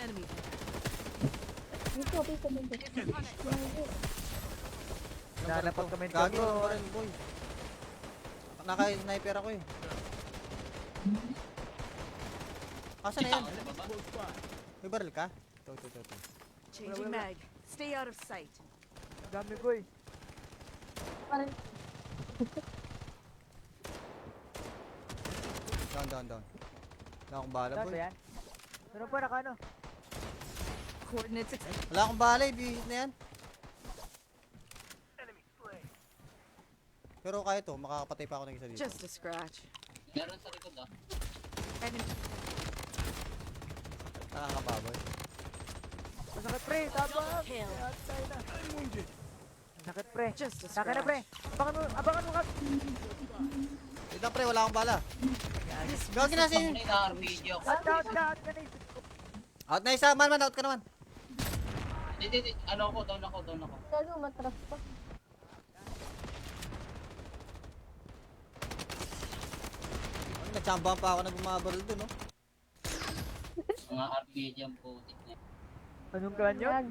Enemy. Dito, dito, dito. Nanapag kami Gago, ano pa rin, boy. Naka-sniper ako eh. Asan na yan? May barrel ka? Ito. Changing mag. Stay out of sight. Dami ko eh. Parang, Down. Wala akong bala, Saan boy. ba yan? Meron pa naka ano? Coordinates accepted. Wala akong bala, ibihit na yan. Pero kaya to, makakapatay pa ako ng isa dito. Just a scratch. Meron sa likod ah. Enemy. Nakakababoy. Masakit pre, tabang! Kill. Atay na. Masakit pre. Just a Saka na pre. scratch. Abangan mo ka. Wait lang, pre, wala akong bala. Gawin na sin. May na-RPG ako. Out ka na isip ko. Out na isa, man, out ka naman. Hindi. Ano ako, down ako. gago, matras pa. Nagtsamba pa ako na bumabaril dun, no? Mga RPG ang putik niya. Anong kanyo? Yan.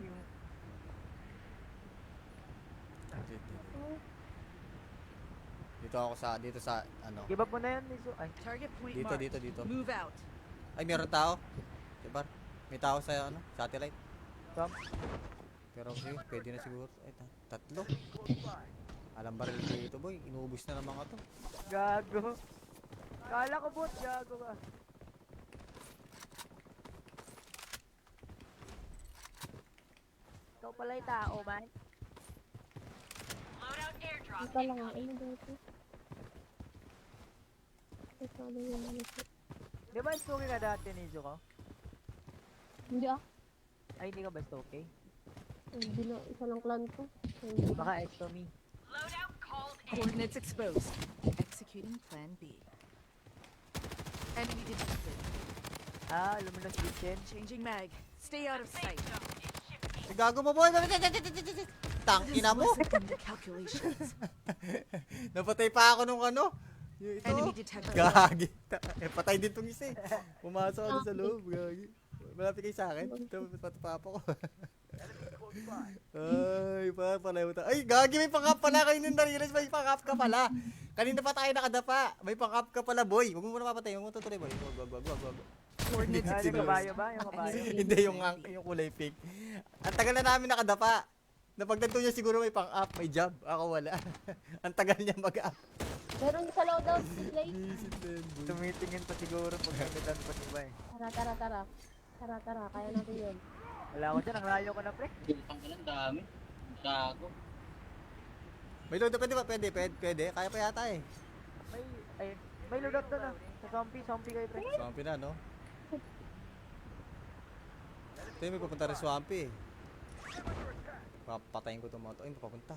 Dito sa, ano. Give up mo na yan, Niso. Ay, Target point Dito, marked. dito. Move out. Ay, meron tao. Diba? May tao sa, ano, satellite. Tom. Pero okay, pwede na siguro. Ay, tatlo. Alam baril dito, boy. Inuubos na ng mga to. Gago. Kala ko bot, gago ka. Ikaw pala yung tao, man. Dito lang, ano dito? Ito, ano yun, ano ito? Di ba story ka dati, Niso ko? Hindi ah. Ay, hindi ka ba okay? Hindi na, isa lang clan ko. Hindi. Baka ectomy. Coordinates exposed. Executing plan B. Enemy detected. Ah, luminos kitchen. Changing mag. Stay out of sight. Si gago mo, boy. Tang This ina mo. wasn't in the calculations. Napatay pa ako nung ano. Yung ito. Enemy detected. Gagi. Patay din tong isa eh. Pumasok ako sa loob. Gagi. Malapit kayo sa akin. Tapos patapapa ko. Ay, pala. Ay, gagi. May pang-up pala. Kayo nung na-realize may pang-up ka pala. Kanina pa tayo nakadapa. May pang-up ka pala, boy. Huwag mo muna papatay. Huwag mo tutuloy, boy. Wag. Coordinates Ah, yung exposed. kabayo ba? Yung kabayo. Hindi yung kulay pink. Ang tagal na namin nakadapa. Napagtanto niya siguro may pang-up, may job. Ako wala. Ang tagal niya mag-up. Meron sa loadout, play. Tumitingin pa siguro pag kamitan pa si Bay. Tara, kaya natin yun. Wala ko dyan, ang layo ko na pre. Putang ina, ang dami. Gago. May load pwede ba? Pwede. Kaya pa yata eh. May loadout doon ah. Sa zombie kayo pre. Swampy na, no? Ito yung may papunta rin Swampy eh. Papatayin ko itong mga to. Ay, papunta.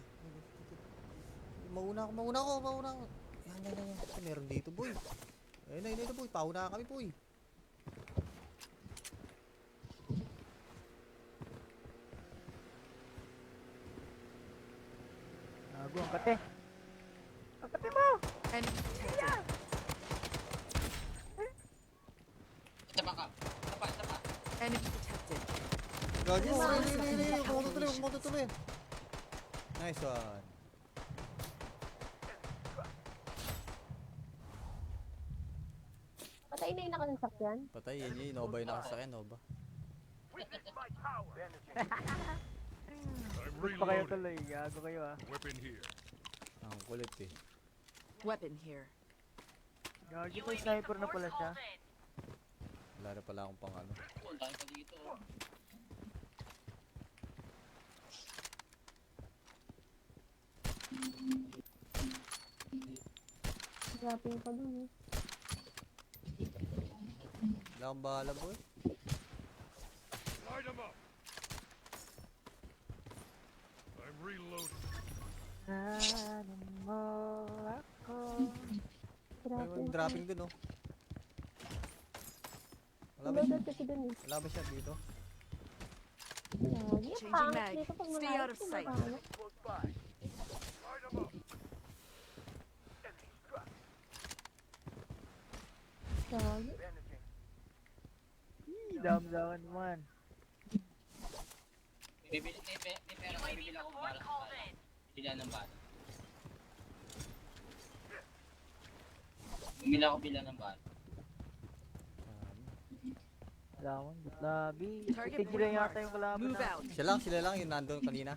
Mauna ako. Yan. Meron dito, boy. Ayun na, boy. Pauna kami, boy. Gago, ang kate. Ang kate mo! Enemy detected. Isa pa. Enemy detected. Gagi mo. Huwag mo tutuloy. Nice one. Patay na yung nakasasakyan. Patay, yun. Nova yung nakasakyan, Nova. Ba't pa kayo tuloy? Gago kayo ah. Weapon here. Ang kulit eh. Weapon here. Gago, may sniper na pala siya. Wala na pala akong pang ano. Ang dami pa dito. Dropping pa dun eh. Wala akong bahala, boy. Light 'em up. I'm reloading. Ano mo ako? May dropping dun, oh. Wala ba Loadout kasi dun eh. Wala ba siya dito? Lagi, Changing pangit mag. dito pag Stay malayo, out of sight. kumakaano. Lagi. Damdaman man. May pera kayo, bibili akong bala. Bilan ng bala. Bumili ako bilan ng bala. Lawan, labi. Target Tigilan point yata marked. yung kalaban Move na. out. Sila lang yung nandun kanina.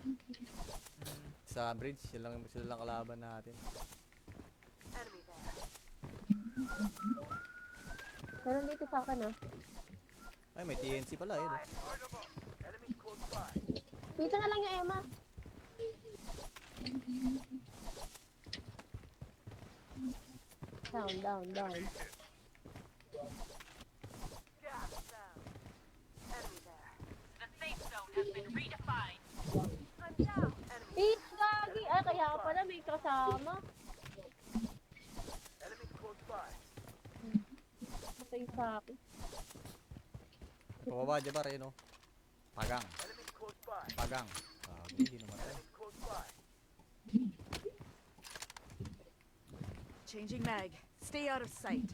Sa bridge, sila lang kalaban natin. Meron dito sa akin ah. Ay, may TNC pala, yun. Dito na lang yung Emma. Down. Eat, gagi! Ay, kaya pala may kasama. Matay sa akin. Pababa, di ba, Reno? Pagang. Hindi naman tayo. Changing mag. Stay out of sight.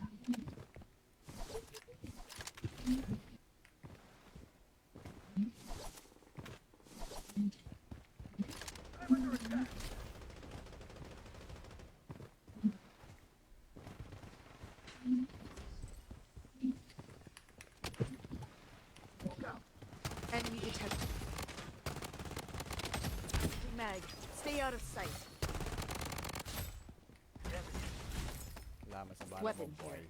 Enemy detected. Changing mag. Stay out of sight. Laman sa bala mo, Weapon boy. here.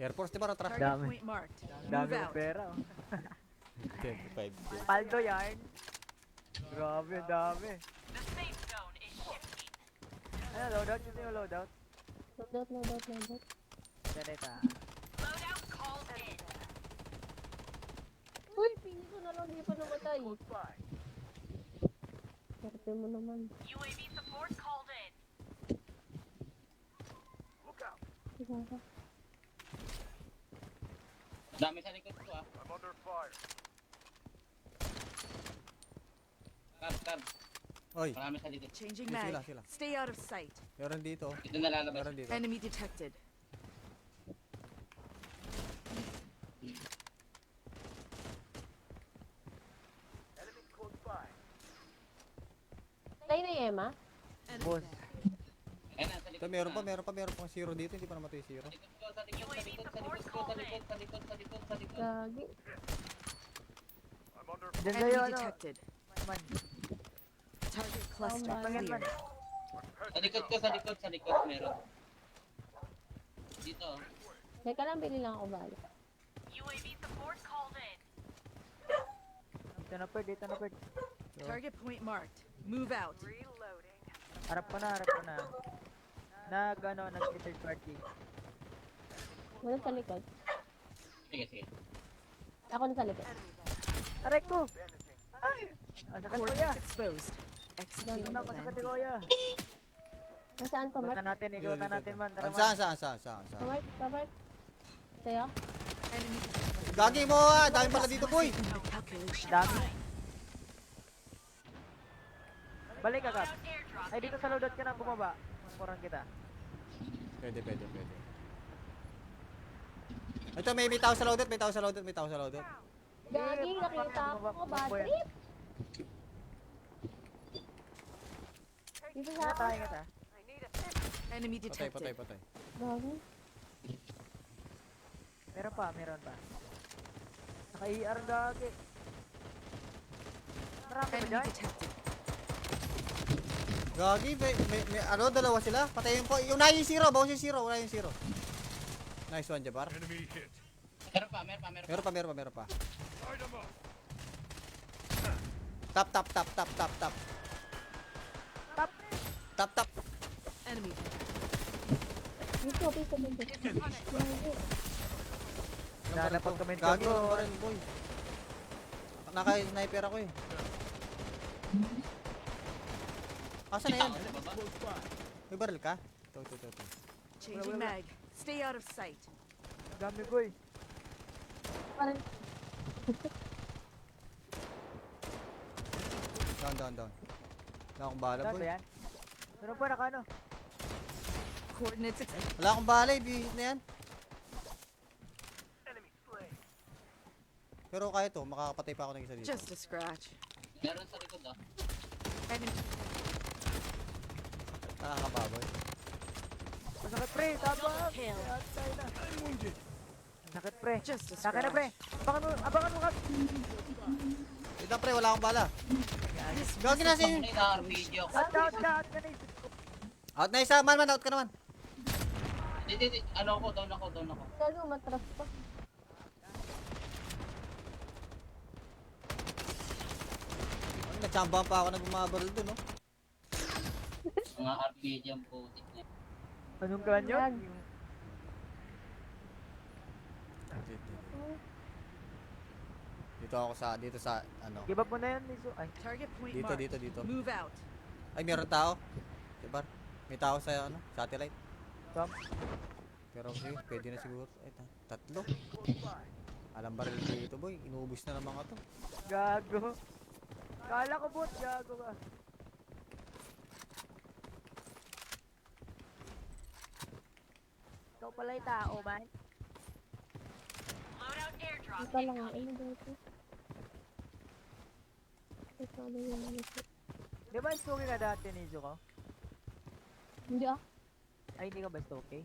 Air Force, di ba, Ratra? Target Dami. point marked. Dami Move ng out. pera. Oh. 25. Paldo yan. Grabe, ang dami. Ano, loadout? Gusto yung loadout? Loadout. Ganita. Uy, pili ko na lang, di pa namatay. Swerte mo naman. Diba? Dami sa likod ko ah. I'm under fire. Cab. Oy, Marami sa likod. Changing Sila, mag. sila. Stay out of sight. meron dito. Ito na lalabas. Meron dito. Enemy detected. Tayo na yung Emma. Enemy Boss. there. Ayan na, sa likod Ito, na. meron pa zero dito. Hindi pa namatay yung zero. Sa likod ko, sa likod. Gagi. I'm under Diyan Enemy kayo, ano? detected. Man. Target cluster Tama. clear. Sa likod meron. Dito. Teka lang, bili lang ako bala. Dito na pwede. Target point marked. Move out. Harap ko na. Nag-third party. Wala sa likod. Sige. Ako na sa likod. Aray ko! Ay! Ang sakit ko ya! Coordinates exposed. Execute Ano, masakit plan ko ya! Nasaan pa, Mark? Ikutan natin man. Tara man. Saan? Mark? Sa'yo? Enemy Gagi mo ah! Dami pala dito, boy! calculation. Dami. Balik ka, Kap. Ay, dito sa loadout ka na bumaba. Kurang kita. Pwede. Ito, may tao sa loadout. Gagi, nakita ko. Bad trip. Dito sa akin. Patay kita. Enemy Patay. detected. Gagi. Meron pa. Naka-ER gagi. Marami ba Enemy dyan? detected. Gagi, may dalawa sila. Patayin po. Unahin yung zero. Bawas yung zero. Nice one, Jabar. enemy hit. Meron pa. Meron pa. Light 'em up. Tap. Enemy there. Dito. Gagi. Nalapag kami Gagi, dito. ano pa rin, boy. Naka-sniper ako eh. Asa na yan? Sa baba. May baril ka? Ito. Changing mag. Stay out of sight. Dami ko eh. Parang Down. Wala akong bala, Saan boy. ba yan? Meron pa naka ano? Coordinates exposed. Wala akong bala, bihit na yan. Pero kaya to, makakapatay pa ako ng isa dito. Just a scratch. Meron sa likod ah. Enemy. Nakakababoy. Masakit pre, tabang! Kill. Outside na. Masakit pre. Just a Saka na pre. scratch. Abangan mo kap. Wait lang pre, wala akong bala. Gagi na sin. Ay, na-RPG ako. Out ka na isa. Out na isa, man, out ka naman. Hindi. Ano ako, down ako. Gago, matras pa. Nagsambahan pa ako ng bumabaril dun, no? Mga RPG ang putik niya. Anong kanyo? Yan. Dito sa, ano. Give up mo na yan, Niso. Ay, Target point Dito, marked. dito. Move out. Ay, meron tao. Diba? May tao sa, ano, satellite. Tom. Pero okay, pwede na siguro. Ay, tatlo. Alam baril dito, boy. Inuubos na ng mga to. Gago. Kala ko bot, gago ka. Ikaw pala yung tao, man. Ito lang ang ano dito. Ito ano yung ano ito. Di ba story ka dati, Niso ko? Hindi ah. Ay, hindi ka ba story?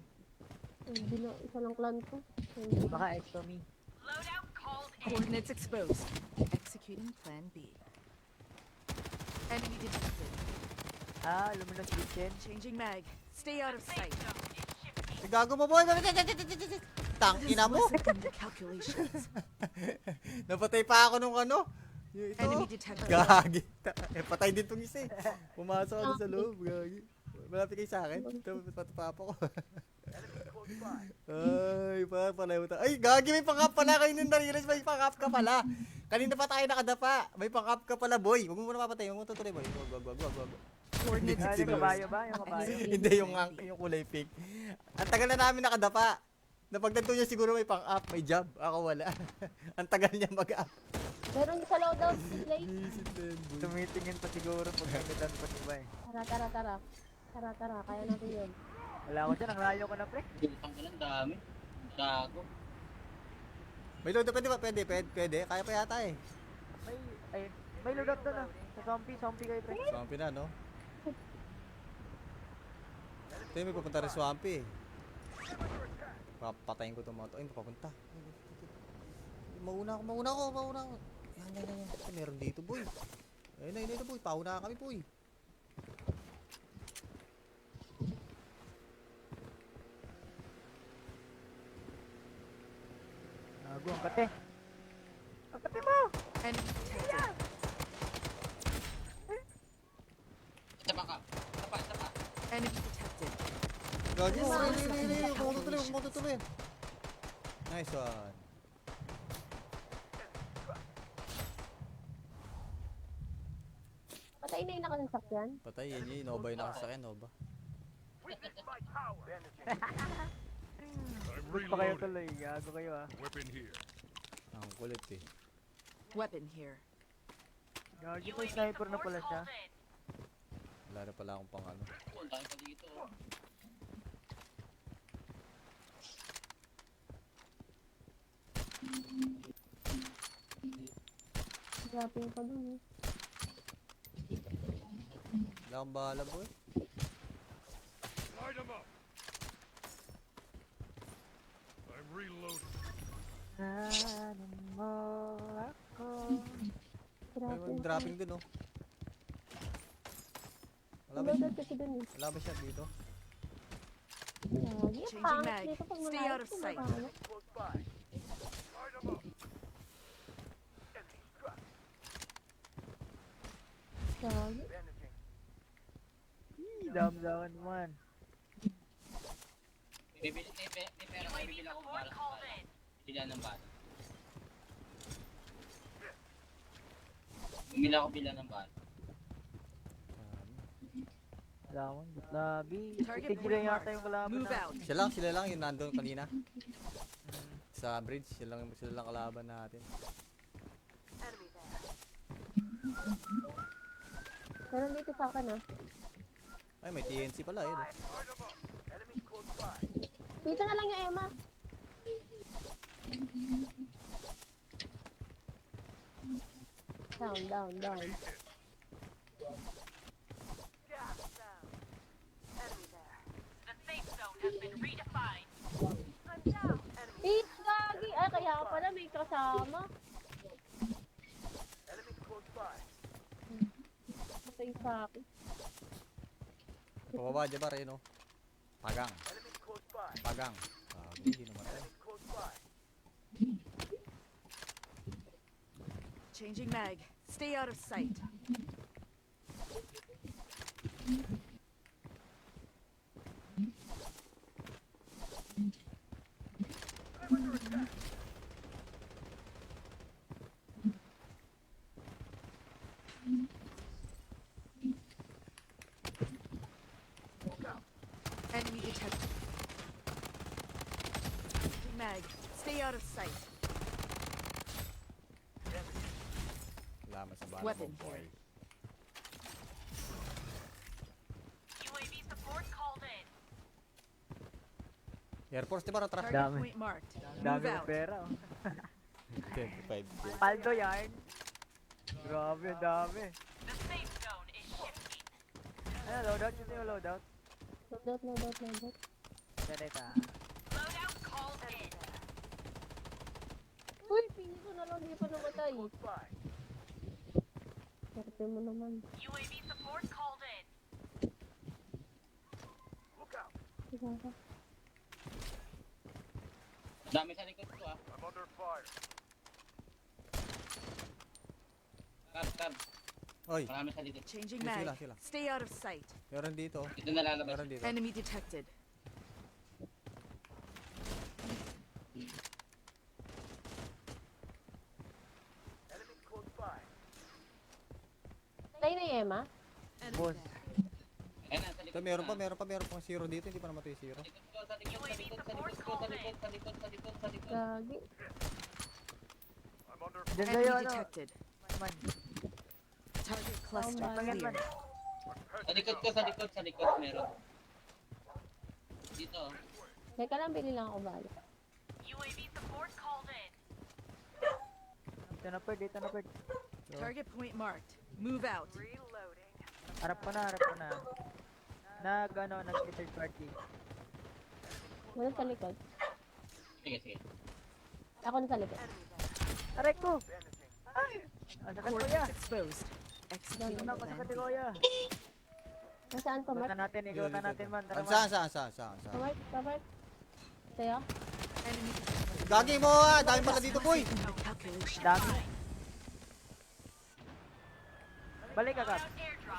Hindi na, isa lang clan ko. Hindi. Baka Ectomy. Coordinates exposed. Executing plan B. Enemy detected. Ah, luminos kitchen. Changing mag. Stay out of sight. Ay, gago mo, boy. Tangina mo. Second calculations. Napatay pa ako nung ano. Yung ito. Enemy detected. Gagi. Patay din tong isa eh. Pumasok ako sa loob. Gagi. Malapit kayo sa akin. Patapapa ko. Ay, panay mo ta. Ay, gagi, may pang-up pala. Kayo nung na-realize, may pang-up ka pala. Kanina pa tayo nakadapa. May pang-up ka pala, boy. Huwag mo muna mapatay. Huwag mo tutuloy, boy. Wag. Coordinates Ah, yung exposed. kabayo ba? Yung kabayo. Hindi, yung kulay pink. Ang tagal na namin nakadapa. Napagtanto niya siguro may pang-up, may job. Ako wala. Ang tagal niya mag-up. Meron sa loadout display. Tumitingin pa siguro pag nagdaan pa di ba eh. Tara. Kaya natin yun. Wala ko dyan, ang layo ko na pre. Putang ka ng dami. Gago. May load pwede ba? Pwede. Kaya pa yata eh. May loadout doon ah. Sa zombie kayo pre. Swampy na, no? Ito yung may papunta rin Swampy eh. Papatayin ko itong mga to. Ay, papunta. Mauna ako. Yan. Ay, meron dito, boy. Ayun na ito, boy. Pauna kami, boy. Gago ang kate. Ang kate mo! Enemy detected. Isa pa ka. Isa pa. Enemy detected. Gagi mo. Huwag mo tutuloy. Nice one. Patay na yung nakasasakyan. Patay, yun. Nova yung nakasakyan, Nova. Witness my power. I'm Bus pa kayo reloading. tuloy. Gago kayo ah. Weapon here. Ang kulit eh. Weapon here. Gago may sniper na pala siya. Wala na pala akong pang ano. Ang dami pa dito. Dropping pa dun eh. Wala akong bahala, boy. Light them up. I'm reloading. Ano mo ako? May dropping dun, oh. Wala ba siya? Loadout kasi dun eh. Wala ba siya dito? Lagi. Changing Pangit mag. dito pag Stay malayo, out of sight. kumabahala. Close by. Light them up. Enemy struck. Lagi. Bandaging. Dam-daman man. May pera kayo. Bibili ako ng bala. Bibili ng bala. Bumili ako bila ng bala. Dawan, labi. Target Tigil point yata yung kalaban Move na. out. Sila lang yung nandun kanina. Sa bridge, sila lang kalaban natin. Meron dito sa akin ah. Ay, may TNC pala, yun. Light them up. Enemies close by. Dito na lang yung Emma. Down. Eat, gagi! Ay, kaya pala may kasama. Enemies close by. Matay sa akin. Pababa, Jabar, eh, no? Pagang. Enemies close by. Pagang. Hindi namatay. Enemies close by. Changing mag. Stay out of sight. Enemy detected. Changing mag. Stay out of sight. Laman sa bala Weapon mo, boy. here. Air Force, di ba? Ratras. Target Dami. point marked. Dami Move ng out. pera. Oh. 25. Paldo yan. Grabe, ang dami. Ano, loadout? Gusto yung loadout? Loadout. Ganito. Uy, pili ko na lang, hindi pa namatay. Close by. Swerte mo naman. Look out. Diba ka? Dami sa likod ko ah. I'm under fire. Cab. Oy, Marami sa likod. Changing Sila, mag. sila. Stay out of sight. meron dito. Ito na lalabas. Meron dito. Enemy detected. Enemies close by. Tayo na yung Emma? Enemy Boss. there. Ayan na, sa likod. Ito, meron pang zero dito. Hindi pa namatay zero. Sa likod ko, sa likod. Gagi. I'm under Diyan Enemy sa'yo, ano? detected. Man. Target cluster Pangyan man. clear. Sa likod meron. Dito. Teka lang, bili lang ako bala. Dito na pwede. Target point marked. Move out. Harap ko na. Nag-third party. Wala sa likod. Sige. Ako na sa likod. Aray ko! Ay! Ang sakit ko ya! Coordinates exposed. Execute Ang plan. sakit ko ya! Nasaan pa, Mark? Ikutan natin man. Tara, man. Saan? Kamark? Sa'yo? Enemy Gagi mo ah! Dami pala dito, boy! calculation. Dami. Balik ka, Kap.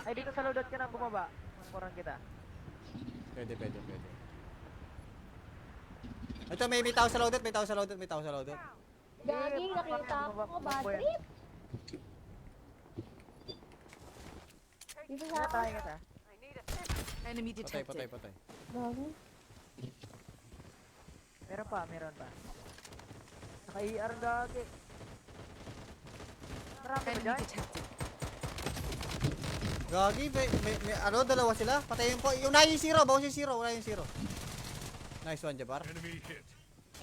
Ay, dito sa loadout ka na bumaba. Kurang kita. Pwede. Ito, may tao sa loadout. Gagi, nakita ako. Bad trip. Dito sa akin. Patay kita. Enemy Patay. detected. Gagi. Meron pa. Naka-ER gagi. Marami ba Enemy dyan? detected. Gagi, may ano, dalawa sila. Patayin po. Yung na yung zero, bawas yung zero. Wala yung zero. Nice one, Jabar. enemy hit.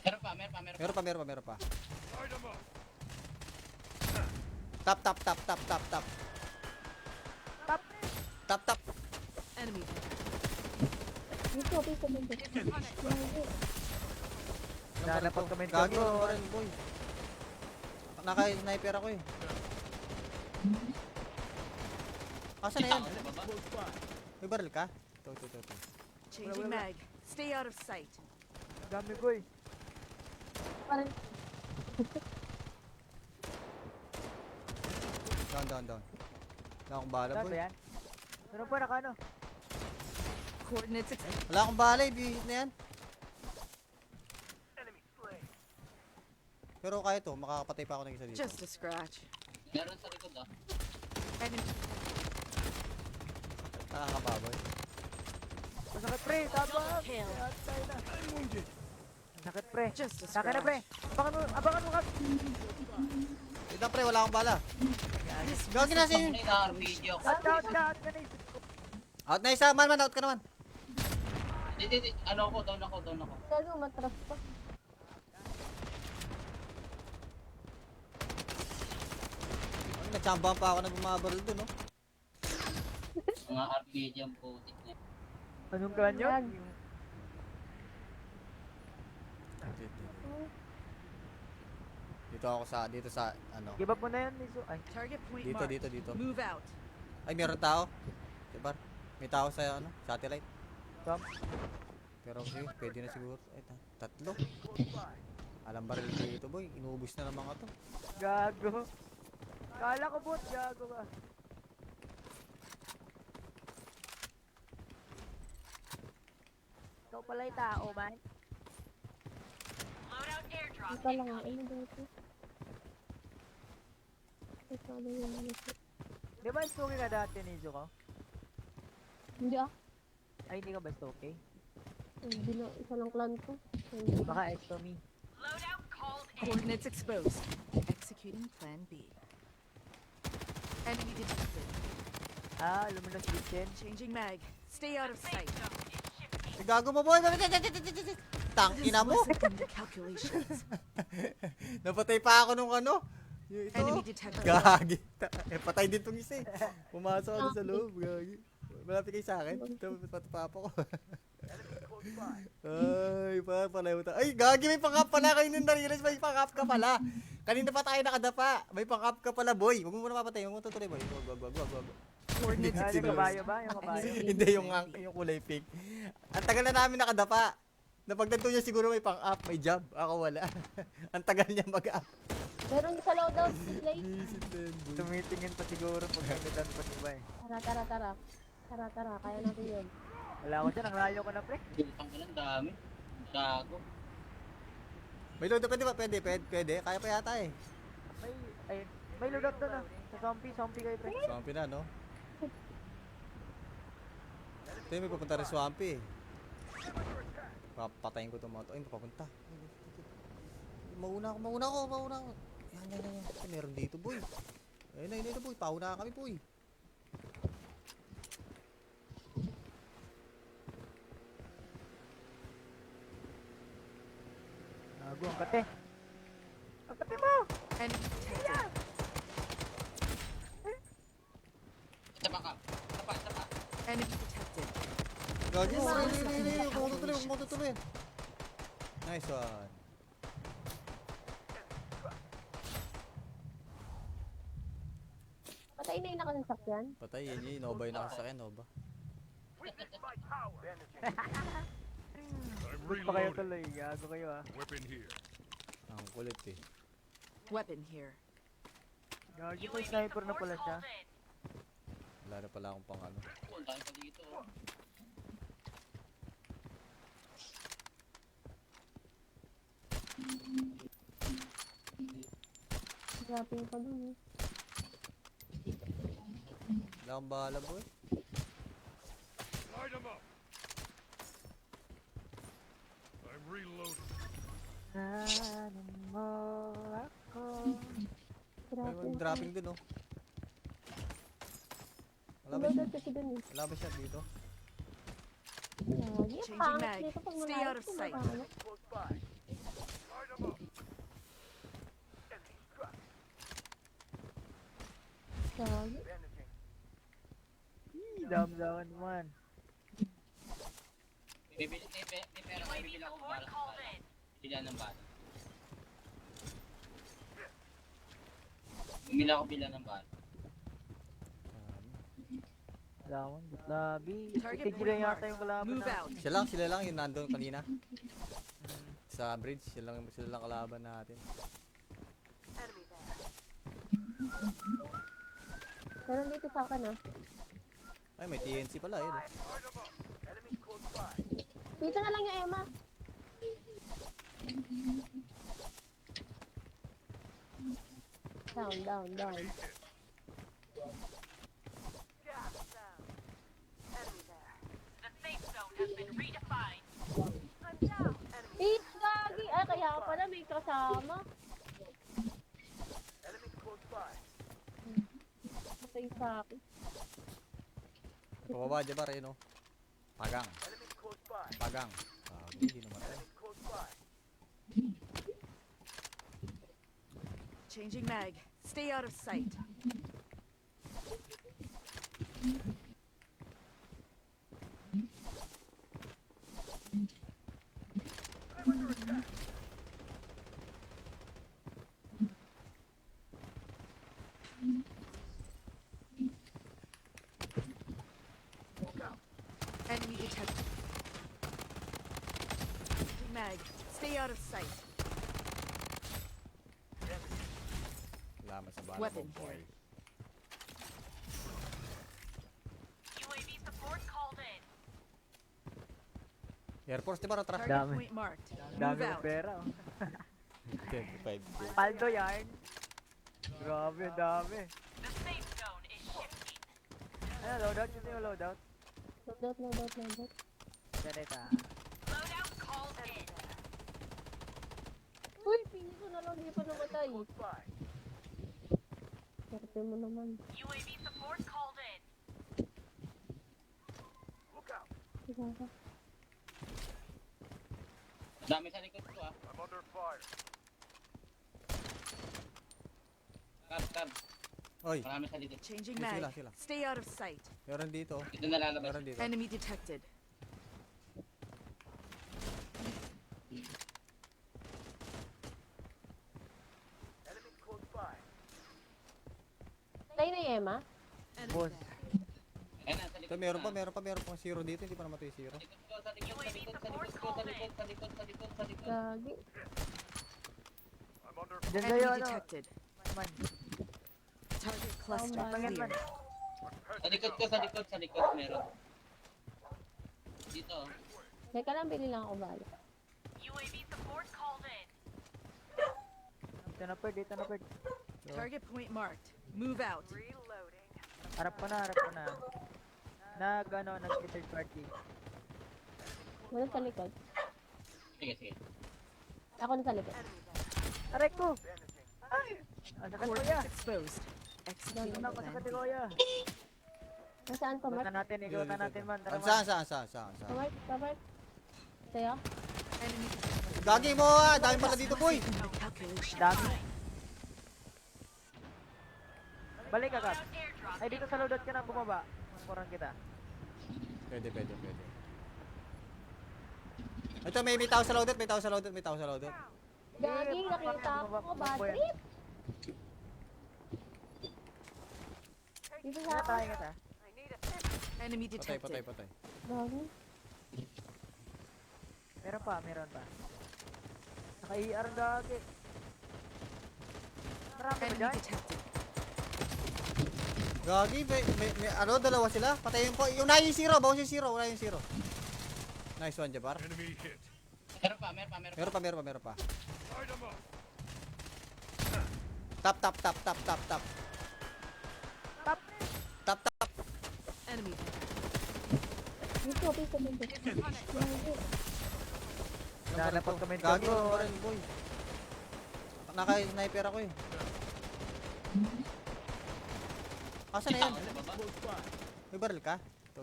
Meron pa. Meron pa. Light 'em up. Tap. Enemy. Dito. Gagi. Nalapag kami ng Gagi, control. ano ba rin, boy? Naka-sniper ako eh. Asa na yan? Sa baba. May baril ka? Ito. Changing mag. Stay out of sight. Dami boy. Parang, Down. Wala akong bala, Saan ba boy. yan? Meron pa naka ano? Coordinates exposed. Wala akong bala, ibihit na yan. Enemy slain. Pero kaya to, makakapatay pa ako ng isa dito. Just a scratch. Meron sa likod ah. Enemy. Nakakababoy. Masakit pre, tabang! Kill. Atay na. Masakit pre. Just a Saka na pre. scratch. Abangan mo Kap. Wait lang, pre, wala akong bala. Gagi na si... May na-RPG ako. Out ka na eh. Out na isa, man, out ka naman. Hindi. Ano ako, down ako. gagi, umatras pa. Natsambahan pa ako na bumabaril dun, no? Mga RPG ang putik na. Anong ganyan? Yan. Dito sa, ano. Give up mo na yan, Niso. Ay, Target point Dito, marked. dito. Move out. Ay, meron tao. Diba? May tao sa, ano, satellite. Tom. Pero sige, pwede na siguro. Ay, tatlo. Alam baril dito, boy. Inuubos na ng mga to. Gago. Kala ko bot, gago ka. Ikaw pala yung tao, man. Ito lang nga. Ano dito? Ito ano yung ano ito? Di ba story ka dati, Niso ko? Hindi ah. Ay, hindi ka ba story? Hindi na. Isa lang clan ko. Hindi. Baka Extomy. Coordinates exposed. Executing plan B. Enemy detected. Ah, luminous kitchen. Changing mag. Stay out of sight. Ay, gago mo, boy. Tangina mo. Second calculations. Napatay pa ako nung ano. Yung ito. Enemy detected. Gagi. Patay din tong isa eh. Pumasok ako sa loob. Gagi. Malapit kayo sa akin. Ito, patapapa ko. Ay, palay mo ta. Ay, gagi, may pang-up pala. Kayo nung na-realize, may pang-up ka pala. Kanina pa tayo nakadapa. May pang-up ka pala, boy. Huwag mo muna papatay. Huwag mo tutuloy, boy. Wag. Coordinates Ah, yung exposed. kabayo ba? Yung kabayo. Hindi, yung kulay pink. Ang tagal na namin nakadapa. Napagtanto niya siguro may pang-up, may job. Ako wala. Ang tagal niya mag-up. Meron sa loadout display. Visit din, boy. Tumitingin pa siguro pag nagitan pa iba eh. Tara. Kaya natin yun. Wala ko dyan, ang layo ko na pre. Putang ka ng dami. Gago. May load pwede ba? Pwede. Kaya pa yata eh. May loadout doon ah. Sa zombie kayo pre. Swampy na, no? Ito yung may papunta rin Swampy eh. Papatayin ko itong mga to. Ay, papunta. Mauna ako. Yan. Ay, meron dito, boy. Ayun na, boy. Pauna kami, boy. Gago, ang kate. Ang kate mo! Enemy detected. Tapa ka. Tapa. Enemy detected. Gagi, hindi. Huwag mo tutuloy. Nice one. Patay na yung nakasasakyan. Patay, yun. Nova yung nakasakyan, Nova. Witness my power. I'm Bus pa kayo reloading. tuloy, gago kayo ah. Weapon here. Ang kulit eh. Weapon here. Gago may sniper na pala siya. Wala na pala akong pang ano. Ang dami pa dito. Dropping pa dun eh. Wala akong bahala, boy. Light 'em up. I'm reloading. Ano mo ako? May dropping dun, oh. Wala ba Loadout kasi dun eh. Wala ba siya dito? Lagi, Changing pangit mag. dito pag Stay malayo out of kung sight. makahanap. Close by. Light 'em up. Enemy struck. Lagi. Bandaging. Down man. May pera kayo. Bibili ako ng bala. Bilan ng bala. Bumili ako bilan ng bala. Wala akong labi. Target Tigilan point yata yung kalaban Move na. out. Sila lang yung nandun kanina. Sa bridge, sila lang kalaban natin. Meron dito sa akin ah. Ay, may TNC pala, yun. Light 'em up. Enemies close by. Dito na lang yung Emma. Down. Gas down. Gagi! Ay, kaya pala may kasama. Enemies close by. Patay sa akin. Pababa, Jabar, yun, oh. Pagang. Enemies close by. Pagang. Hindi namatay. Enemies close by. Changing mag. Stay out of sight. Enemy detected. Mag, stay out of sight. Laman sa bala Weapon mo, boy. here. UAV support called in. Air Force, di ba? Tara. Target Dami. point marked. Dami Move ng out. pera. Oh. 25. Paldo yarn. Grabe, ang dami. The safe zone is shifting. Ano, loadout? Ito yung loadout. Loadout. Ganito. Loadout called in. Uy, piso na lang, di pa namatay. Swerte mo naman. UAV support called in. Look out. Diba ka? Dami sa likod ko ah. I'm under fire. Cab. Oy, Marami sa likod. Changing Sila, mag. sila. Stay out of sight. meron dito. Ito na lalabas. Meron dito. Enemy detected. Enemies close by. Tayo na yung Emma? Enemy Boss. there. Ayan na, sa likod. Ito, meron pa zero dito. Hindi pa namatay zero. Sa likod ko, sa likod. Gagi. I'm under Diyan Enemy sa'yo, ano? detected. Man. Target cluster Mangan man. clear. Sa likod meron. Dito. Teka lang, bili lang ako bala. UAV support called in. Dito na pwede, dito na pwede. Target point marked. Move out. Reloading. Harap ko na. Nag-third party. Wala sa likod. Sige. Ako na sa likod. Aray ko! Ay! Ang sakit ko ya! Coordinates exposed. Execute Ang plan sakit B. ko ya! Nasaan ka, Mark? Ikutan natin man. Tara Saan? Mark? Sa'yo? Enemy detected. Gagi mo ah! Dami pala dito, boy! My calculation. Dami. Balik ka, Kap. Loadout airdrop. Ay, dito sa loadout ka na bumaba. Kurang kita. Pwede. Ito, may tao sa loadout. Gagi, nakita ako. Bad trip. Dito sa akin. Tayo kita. Enemy Patay. detected. Gagi. Meron pa. Naka-ER gagi. Marami ba Enemy dyan? detected. Gagi, may dalawa sila. Patayin ko. Yung na yung zero, bawas yung zero. Wala yung zero. Nice one, Jabbar. Enemy hit. Meron pa. Meron pa. Light 'em up. Tap. Enemy there. Dito. Gagi. Nalapag kami dito, Gagi, bro. baril, boy. Naka-sniper ako eh. Asa na yan? May baril ka? Ito.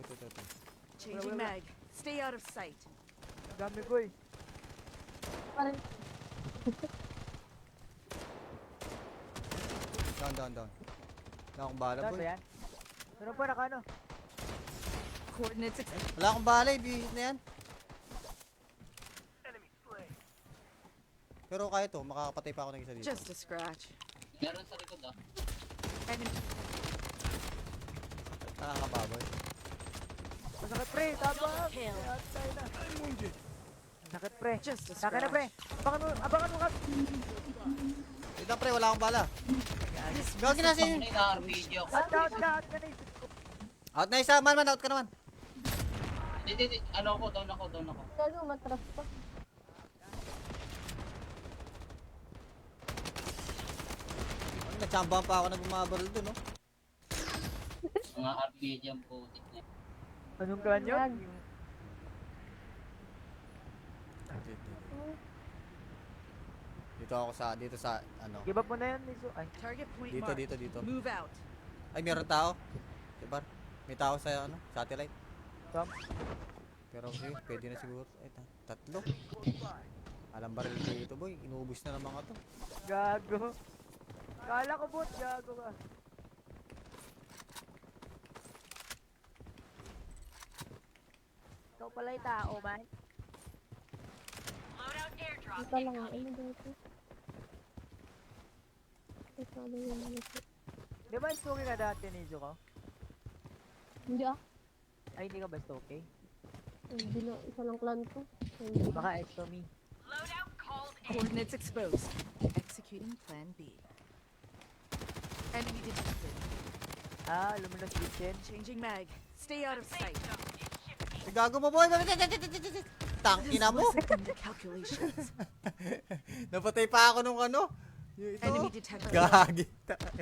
Changing mag. Stay out of sight. Ang dami ko eh. Parang Down. Wala akong bala, Saan boy. ba yan? Meron pa naka ano? Coordinates exposed. Wala akong bala, ibihit na yan. enemy slain. Pero kaya to, makakapatay pa ako ng isa dito. Just a scratch. Meron sa likod ah. Enemy. Nakakababoy. Masakit pre, tabang! Kill. Atay na. Masakit pre. Just a Sa akin na pre. scratch. Abangan mo Kap. Wait lang, pre, wala akong bala. Gagi na si... Ano yung RPG ako? Out ka na eh. Out na isa, man, out ka naman. Hindi. Ano ako, down ako. gagi, umatras pa. Nagsambahan pa ako na bumabaril dun, no? Mga RPG ang putik niya. Anong ganyo? Yan. Dito sa, ano. Give up mo na yan, Niso. Ay, Target point Dito, marked. dito. Move out. Ay, meron tao. Diba? May tao sa, ano, satellite. Tom. Pero sige, pwede na siguro. Ay, tatlo. Alam baril dito, boy. Inuubos na ng mga to. Gago. Kala ko bot, gago ka. Ikaw pala yung tao, man. Loadout airdrop Ito lang nga. incoming. Ano dito? Ito lang yung ano ko. Di ba Stoke ka dati ni ko? Hindi ah. Ay, hindi ka ba Stoke? Hindi na. Isa lang clan ko. Hindi. Baka Exomy. Loadout called in. Coordinates exposed. Executing plan B. Enemy detected. Ah, Luminous Kitchen. Changing mag. Stay out of Safe sight. zone is shifting. Ay, gago mo, boy. Tangina mo. The calculations. Napatay pa ako nung ano. Yung ito. Enemy detected. Gagi.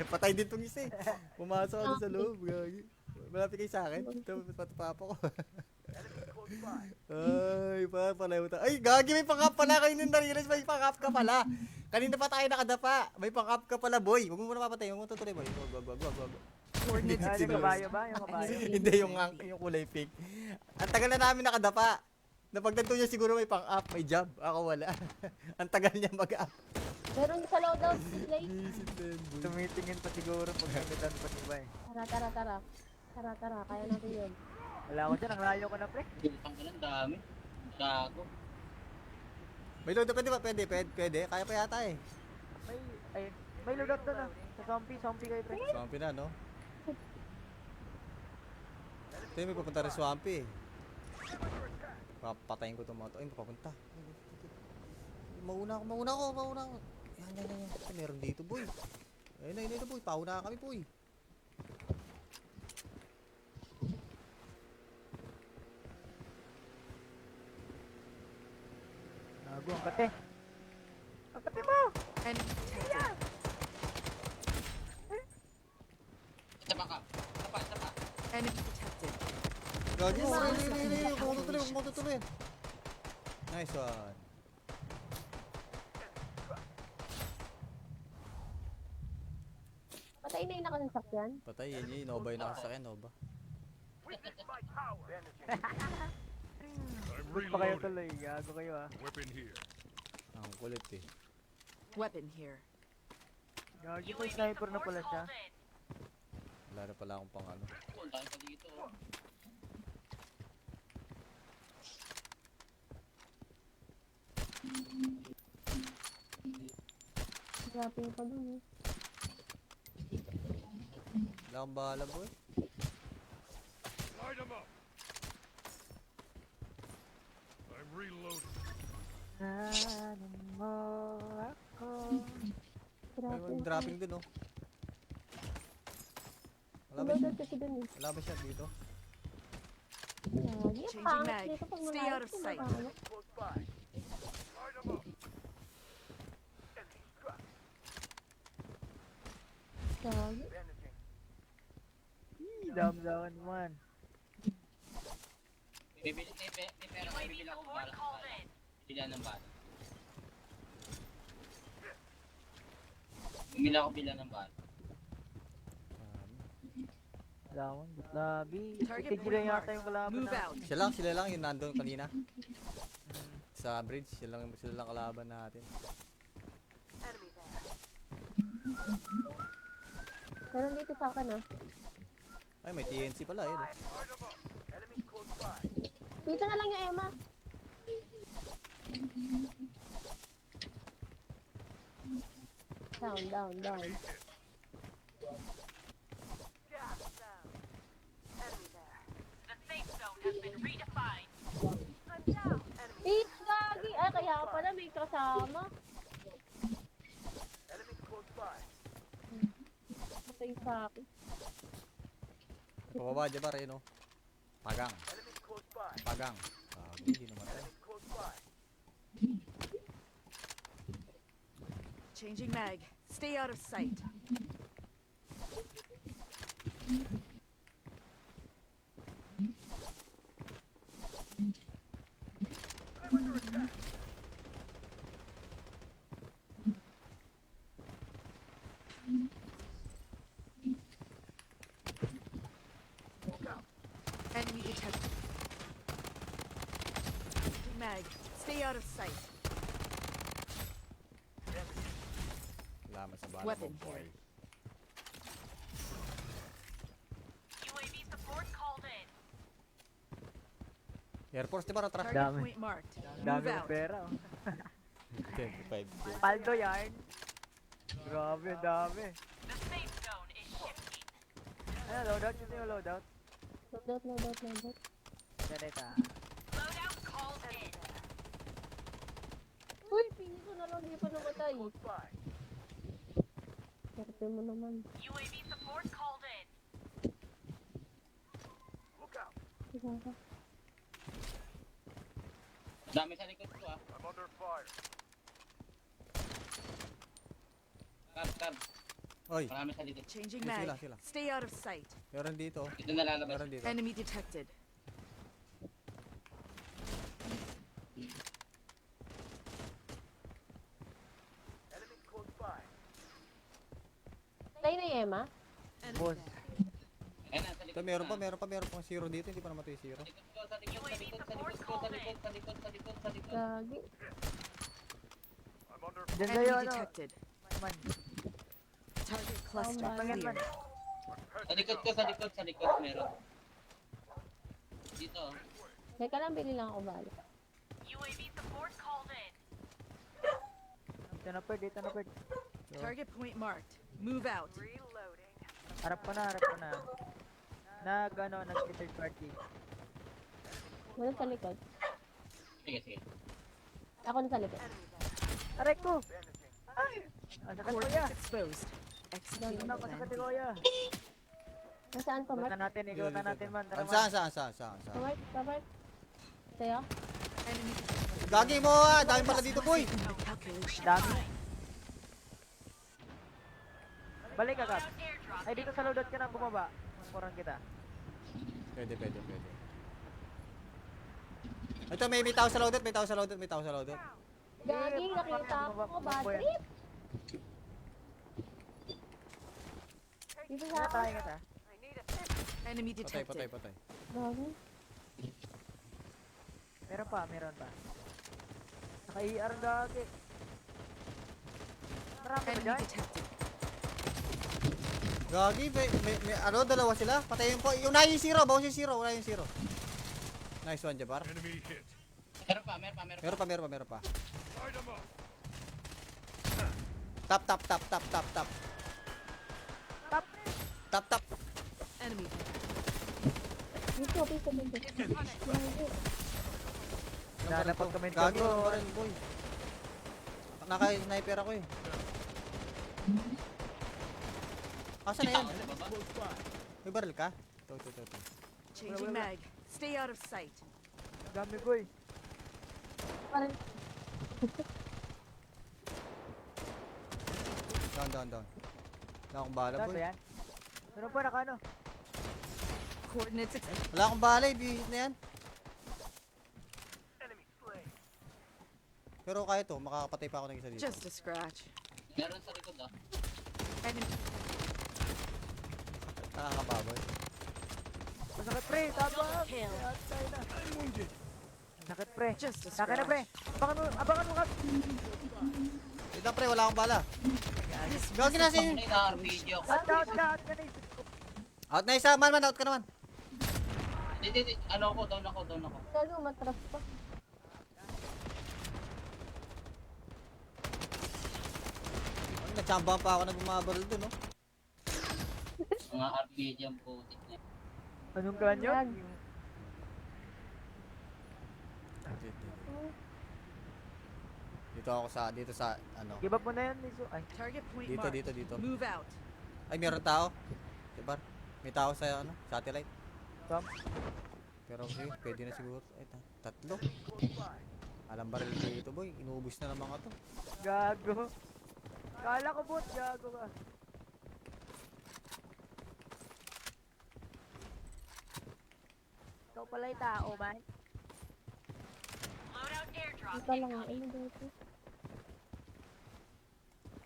Patay din tong isa eh. Pumasok ako sa loob. Gagi. Malapit kayo sa akin. Ito, patapapa ko. Ay, palay mo ta. Ay, gagi, may pang-up pala. Kayo nung na-realize, may pang-up ka pala. Kanina pa tayo nakadapa. May pang-up ka pala, boy. Huwag mo muna papatay. Huwag mo tutuloy, boy. Wag. Coordinates Ah, yung exposed. kabayo ba? Yung kabayo. Hindi, yung kulay pink. Ang tagal na namin nakadapa. Napagtanto niya siguro may pang-up, may job. Ako wala. Ang tagal niya mag-up. Meron sa loadout display. Visit din, boy. Tumitingin pa siguro pag kamitan pa ni Bay. Tara. Kaya natin yun. Wala ko dyan, ang layo ko na pre. Putang ka ng dami. Gago. May load pwede ba? Pwede. Kaya pa yata eh. May loadout doon ah. Sa zombie kayo pre. Swampy na, no? Ito yung may papunta rin Swampy eh. Papatayin ko itong mga to. Ay, papunta. Mauna ako. Yan. Ay, meron dito, boy. Ayun na, boy. Pauna kami, boy. Nago ang kate. Ang kate mo! Enemy detected. Tapa ka. Tapa. Enemy detected. Gagi, hindi. Huwag mo tutuloy. Nice one. Patay na yung nakasasakyan. Patay, yun. Nova yung nakasakyan, Nova. Witness my power. I'm Bus pa kayo reloading. tuloy. Gago kayo ah. Weapon here. Ang kulit eh. Weapon here. Gago may UAV sniper na support pala siya. called in. Wala na pala akong pang ano. Punta ka dito. Dropping pa dun eh. Wala akong bahala, boy. Light 'em up. I'm reloading. Ano mo ako? May dropping dun, oh. Wala ba, Loadout kasi dun eh. wala ba siya dito? Lagi, Changing pangit mag. dito pag Stay malayo, out of sight. pumapalo. Close by. Light 'em up. Enemy struck. Lagi. Bandaging. Damdaman man. May pera kayo, UAV bibili ako support bala. called in. Bila ng bala. Bumili ako bila ng bala. Damon, labi. Target Itigil lang yata yung kalaban Move na. out. Sila lang yung nandun kanina. Sa bridge, sila lang kalaban natin. Meron dito sa akin ah. Ay, may TNC pala, yun. Light 'em up. Enemy close by. Dito na lang yung Emma. Down. Gas down. Enemy there. The safe zone has been redefined. I'm down. Enemy. Eat, gagi! Ay, kaya pala may kasama. Enemy close by. Patay sa akin. Pababa, Jabar, yun, oh. Pagang. Enemy close by. Hindi namatay. Enemy close by. Changing mag. Stay out of sight. Enemy detected. Changing mag. Stay out of sight. Laman sa bala Weapon mo, boy. here. UAV support called in. Air Force, di ba? Ratra? Target Dami. point marked. Dami Move ng out. pera. Oh. 25. Paldo yarn. Grabe, ang dami. The safe zone is shifting. Ano, loadout? Gusto yung loadout? Loadout. Ganito. Loadout called in. Uy, pili ko na lang, di pa namatay. Sarte mo naman. UAV support called in. Look out. Isa ka. Dami sa likod ko ah. I'm under fire. Cab. Oy, Marami sa likod. Changing Sila, mag. sila. Stay out of sight. meron dito. Dito na lalabas. Meron dito. Enemy detected. Enemy close by. Tayo na yung Emma. Enemy Boss. there. Ayun na, sa likod. Ito, meron pa zero dito. Hindi pa namatay zero. Sa likod ko, sa likod, sa likod, sa likod ko, sa likod, sa likod, sa likod, sa likod. Gagi. I'm under Diyan Enemy sa'yo, ano? detected. Man. Target cluster Mangan man. clear. Sa likod ko, sa likod, sa likod meron. Dito. Teka lang, bili lang ako bala. UAV support called in. Dito na pwede, dito na pwede. Target point marked. Move out. Harap ko na. Nag-third party. Wala sa likod. Sige. Ako na sa likod. Aray ko! Ay! Ang sakit ko ya! Coordinates exposed. Executing Ang plan sakit B. ko ya! Nasaan pa, Mark? Ikutan natin man. Tara Saan? Mark? Sa'yo? Enemy Gagi mo ah! Dami pala dito, boy! calculation. Dami. Balik ka, Kap. Loadout airdrop. Ay, dito sa loadout ka na bumaba. Kurang kita. Pwede. Ito, may tao sa loadout. Gagi, nakita ako. Bad trip. Dito sa akin. Patay kita. Enemy Patay. detected. Gagi. Meron pa. Naka-ER gagi. Marami ba Enemy dyan? detected. Gagi, may ano, dalawa sila. Patayin ko. Una yung zero, bawas yung zero. Wala yung zero. Nice one, Jabbar. Enemy hit. Meron pa. Meron pa. Light 'em up. Tap. Enemy. Dito. Gagi. Dapat comment Gagi, ko. ano pa rin, boy. Naka-sniper ako eh. Asan na yan? Sa baba. May barrel ka? Ito. Changing mag. Stay out of sight. Dami ko eh. Parang Down. Wala akong bala, Saan boy. ba yan? Meron pa naka-ano? Coordinates Wala akong bala eh. Bihis na yan. enemy slain. Pero kaya to, makakapatay pa ako ng isa dito. just a scratch. Meron sa likod ah. Enemy. Nakakababoy. Masakit pre, tabang! Kill. Atay na. Masakit pre. Just a Saka na pre. scratch. Abangan mo Kap. Wait lang, pre, wala akong bala. Gagi na si... Ay, na-RPG ako. Out ka na isip ko. Out na isa, man, out ka naman. Hindi. Ano ako, down ako. gagi, umatras pa. Nagtsamba pa ako na bumabaril dun, no? Mga RPG ang putik na. Anong clan yun? Yan. Dito sa, ano. Give up mo na yan, Niso. Ay, Target point Dito, marked. dito. Move out. Ay, meron tao. Diba? May tao sa, ano, satellite. Tom. Pero sige, pwede na siguro. Ay, tatlo. Alam baril dito, boy. Inuubos na ng mga to. Gago. Kala ko bot, gago ka. Ikaw pala yung tao, man. Loadout airdrop. Dito lang ako. Ano dito?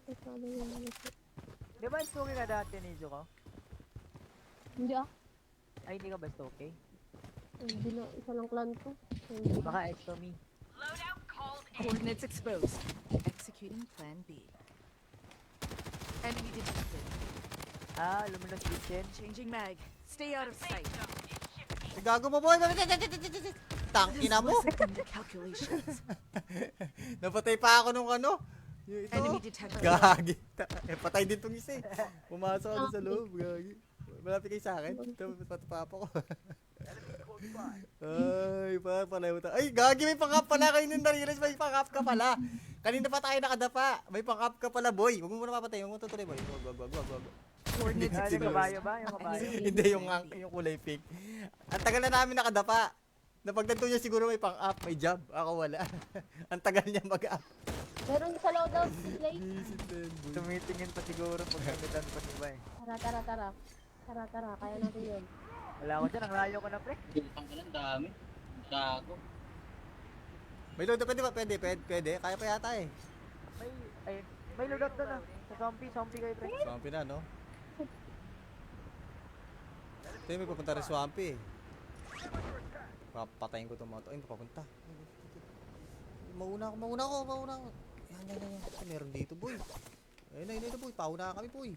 Ito ano yung nalito. Di ba story ka dati, Niso ko? Hindi ah. Ay, hindi ka ba okay? Hindi na. Isa lang clan ko. Hindi. Baka extra me. Loadout called in. Coordinates exposed. Executing plan B. Enemy detected. Ah, luminous kitchen. Changing mag. Stay out of Safe sight. zone is shifting. Ay, gago mo, boy. tang ina mo. From the calculations. Napatay pa ako nung ano. Yung ito. Enemy detected. Gagi. Patay din tong isa eh. Pumasok ako sa loob. Gagi. Malapit kayo sa akin. Ito, patapapa ko. Ay, panay mo ta. Ay, gagi, may pang-up pala. Kayo nung na-realize, may pang-up ka pala. Kanina pa tayo nakadapa. May pang-up ka pala, boy. Huwag mo muna papatay. Huwag mo tutuloy, boy. Wag. Coordinates Ah, yung kabayo ba? Yung kabayo. Hindi, yung kulay pink. Ang tagal na namin nakadapa. Napagtanto niya siguro may pang-up, may job. Ako wala. Ang tagal niya mag-up. Meron sa loadout display. Visit din, boy. Tumitingin pa siguro pag kapitan pa iba eh. Tara. Kaya natin yun. Wala ko dyan, ang layo ko na pre. Putang ina, ang dami. Gago. May load, pwede ba? Pwede. Kaya pa yata eh. May loadout doon ah. Sa zombie kayo pre. Swampy na, no? Ito may papunta rin Swampy eh. Papatayin ko itong mga to. Ay, papunta. Mauna ako. Yan. Ay, meron dito, boy. Ayun na, boy. Pauna kami, boy.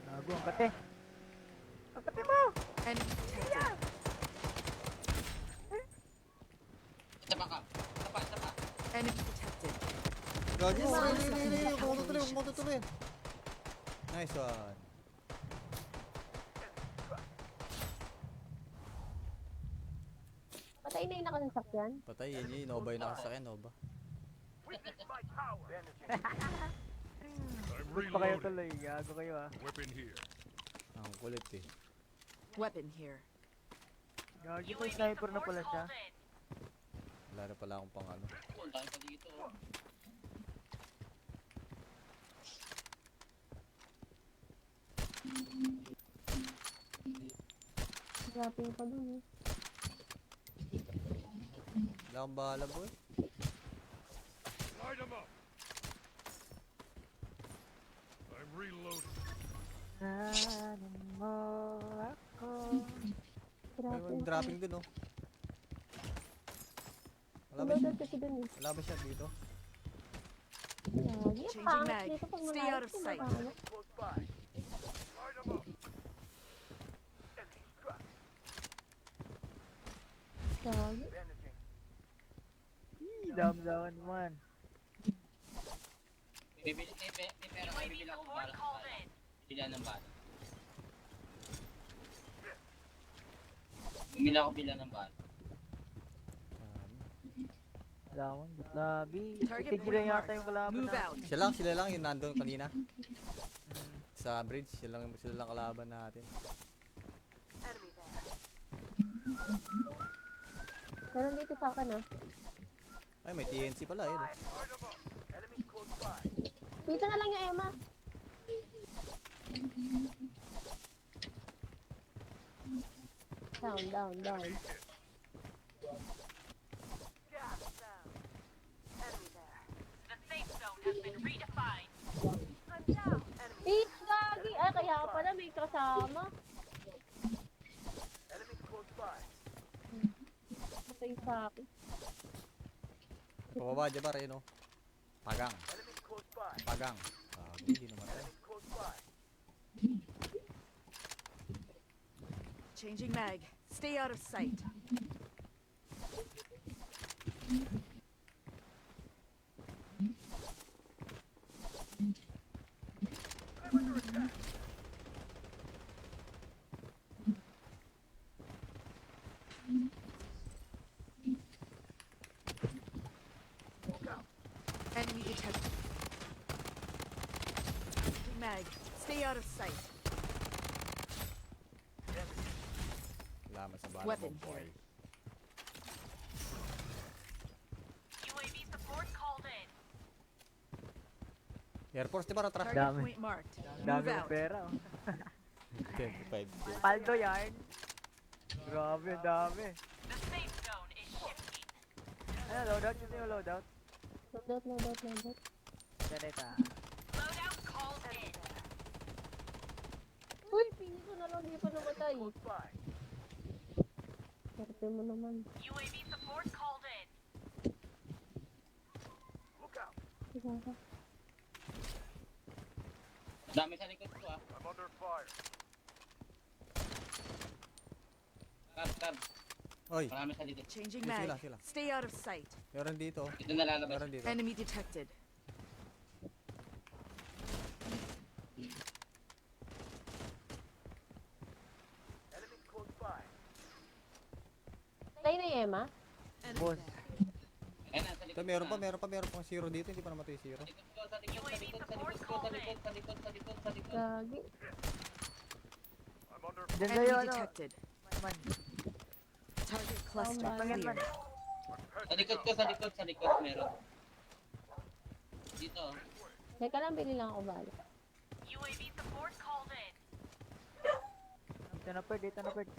Nago ang kate. Ang kate mo! Enemy detected. Isa pa ka. Isa pa. Enemy detected. Gagi, huwag mo tutuloy. Nice one. Patay na yung nakasasakyan. Patay, yun. Nova yung nakasakyan, Nova. Witness my power. I'm Bus pa kayo reloading. tuloy. Gago kayo ah. Weapon here. Ang kulit eh. Weapon here. Gago ko UAV sniper na support pala siya. called in. Wala na pala akong pang ano. Oh, ang dami pa dito. Oh. Dropping pa dun eh. Wala akong bahala, boy. Light 'em up. I'm reloading. Ano mo ako? May dropping dun, oh. Wala ba siya? Loadout kasi dun eh. Wala ba siya dito? Lagi, Changing pangit mag. dito pag Stay malayo, out of sight. pangit. Close by. Light 'em up. Enemy struck. Lagi. Bandaging. Down man. May pera kayo. UAV Bibili ako support ng called bala. in. Bilan ng bala. Bumili ako bilan ng bala. Wala akong labi. Target Tigilan marked. yata yung kalaban Move na. out. Sila lang yung nandun kanina. Sa bridge, sila lang kalaban natin. Meron dito sa akin ah. Ay, may TNC pala, yun. Light 'em up. Enemies close by. Dito na lang yung Emma. Down. Gas down. The safe zone has been redefined. Gagi! Ay, kaya pala may kasama. Enemies close by. Patay sa akin. Pababa, Jabar, yun, oh. Pagang. Enemies close by. Pagang. Hindi naman tayo. Enemies close by. Changing mag. Stay out of sight. Enemy detected. Changing mag. Stay out of sight. Laman sa bala Weapon mo, boy. here. UAV support called in. Air Force, di ba? Ratras. Target Dami. point marked. Dami Move ng out. pera oh. 25. Paldo yarn. Grabe, ang dami. The safe zone is shifting. Ano, loadout? Gusto yung loadout? Loadout. Ganita. Loadout called in. Uy, pili ko na lang, di pa namatay. Close by. Swerte mo naman. UAV support called in. Look out. Sige ka. Dami sa likod ko ah. I'm under fire. Card. Oy, Marami sa likod. Changing Sila, mag. sila. Stay out of sight. meron dito. Ito na lalabas. Meron dito. Enemy detected. Enemy close by. Tayo na yung Emma. Enemy Boss. there. Ayan na, sa likod. Ito, meron pang zero dito. Hindi pa namatay zero. Sa likod ko, sa likod. Gagi. I'm under Diyan Enemy sa'yo, ano? detected. Man. Target cluster man. Man. clear. Sa likod meron. Dito. Teka lang, bili lang ako bala. UAV support called in. Dito na pwede.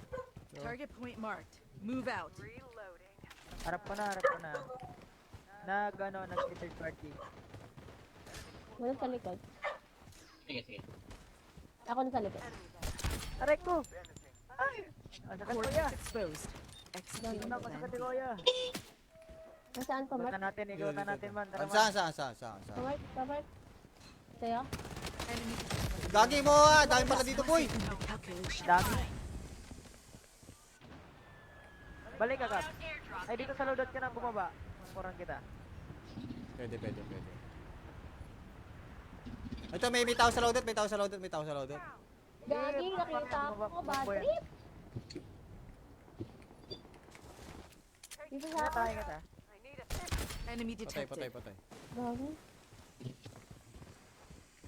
Target point marked. Move out. Harap ko na. Nag-third party. Wala sa likod. Sige. Ako na sa likod. Aray ko! Ay! Ang sakit ko ya! Coordinates exposed. Executing Ang sakit plan ko B. ya! Nasaan pa, Mark? Ikaw natin man. Tara, Saan? Mark? Sa'yo? Enemy detected. Gagi mo ah! Dami pala dito, boy! Calculation. Dami. Balik agad. Airdrop. Ay, dito sa loadout ka na bumaba. Kurang kita. Pwede. Ito, may tao sa loadout. Gagi, nakita ako. Bad trip. Dito sa akin. Tayo kita. Enemy Patay. detected. Gagi.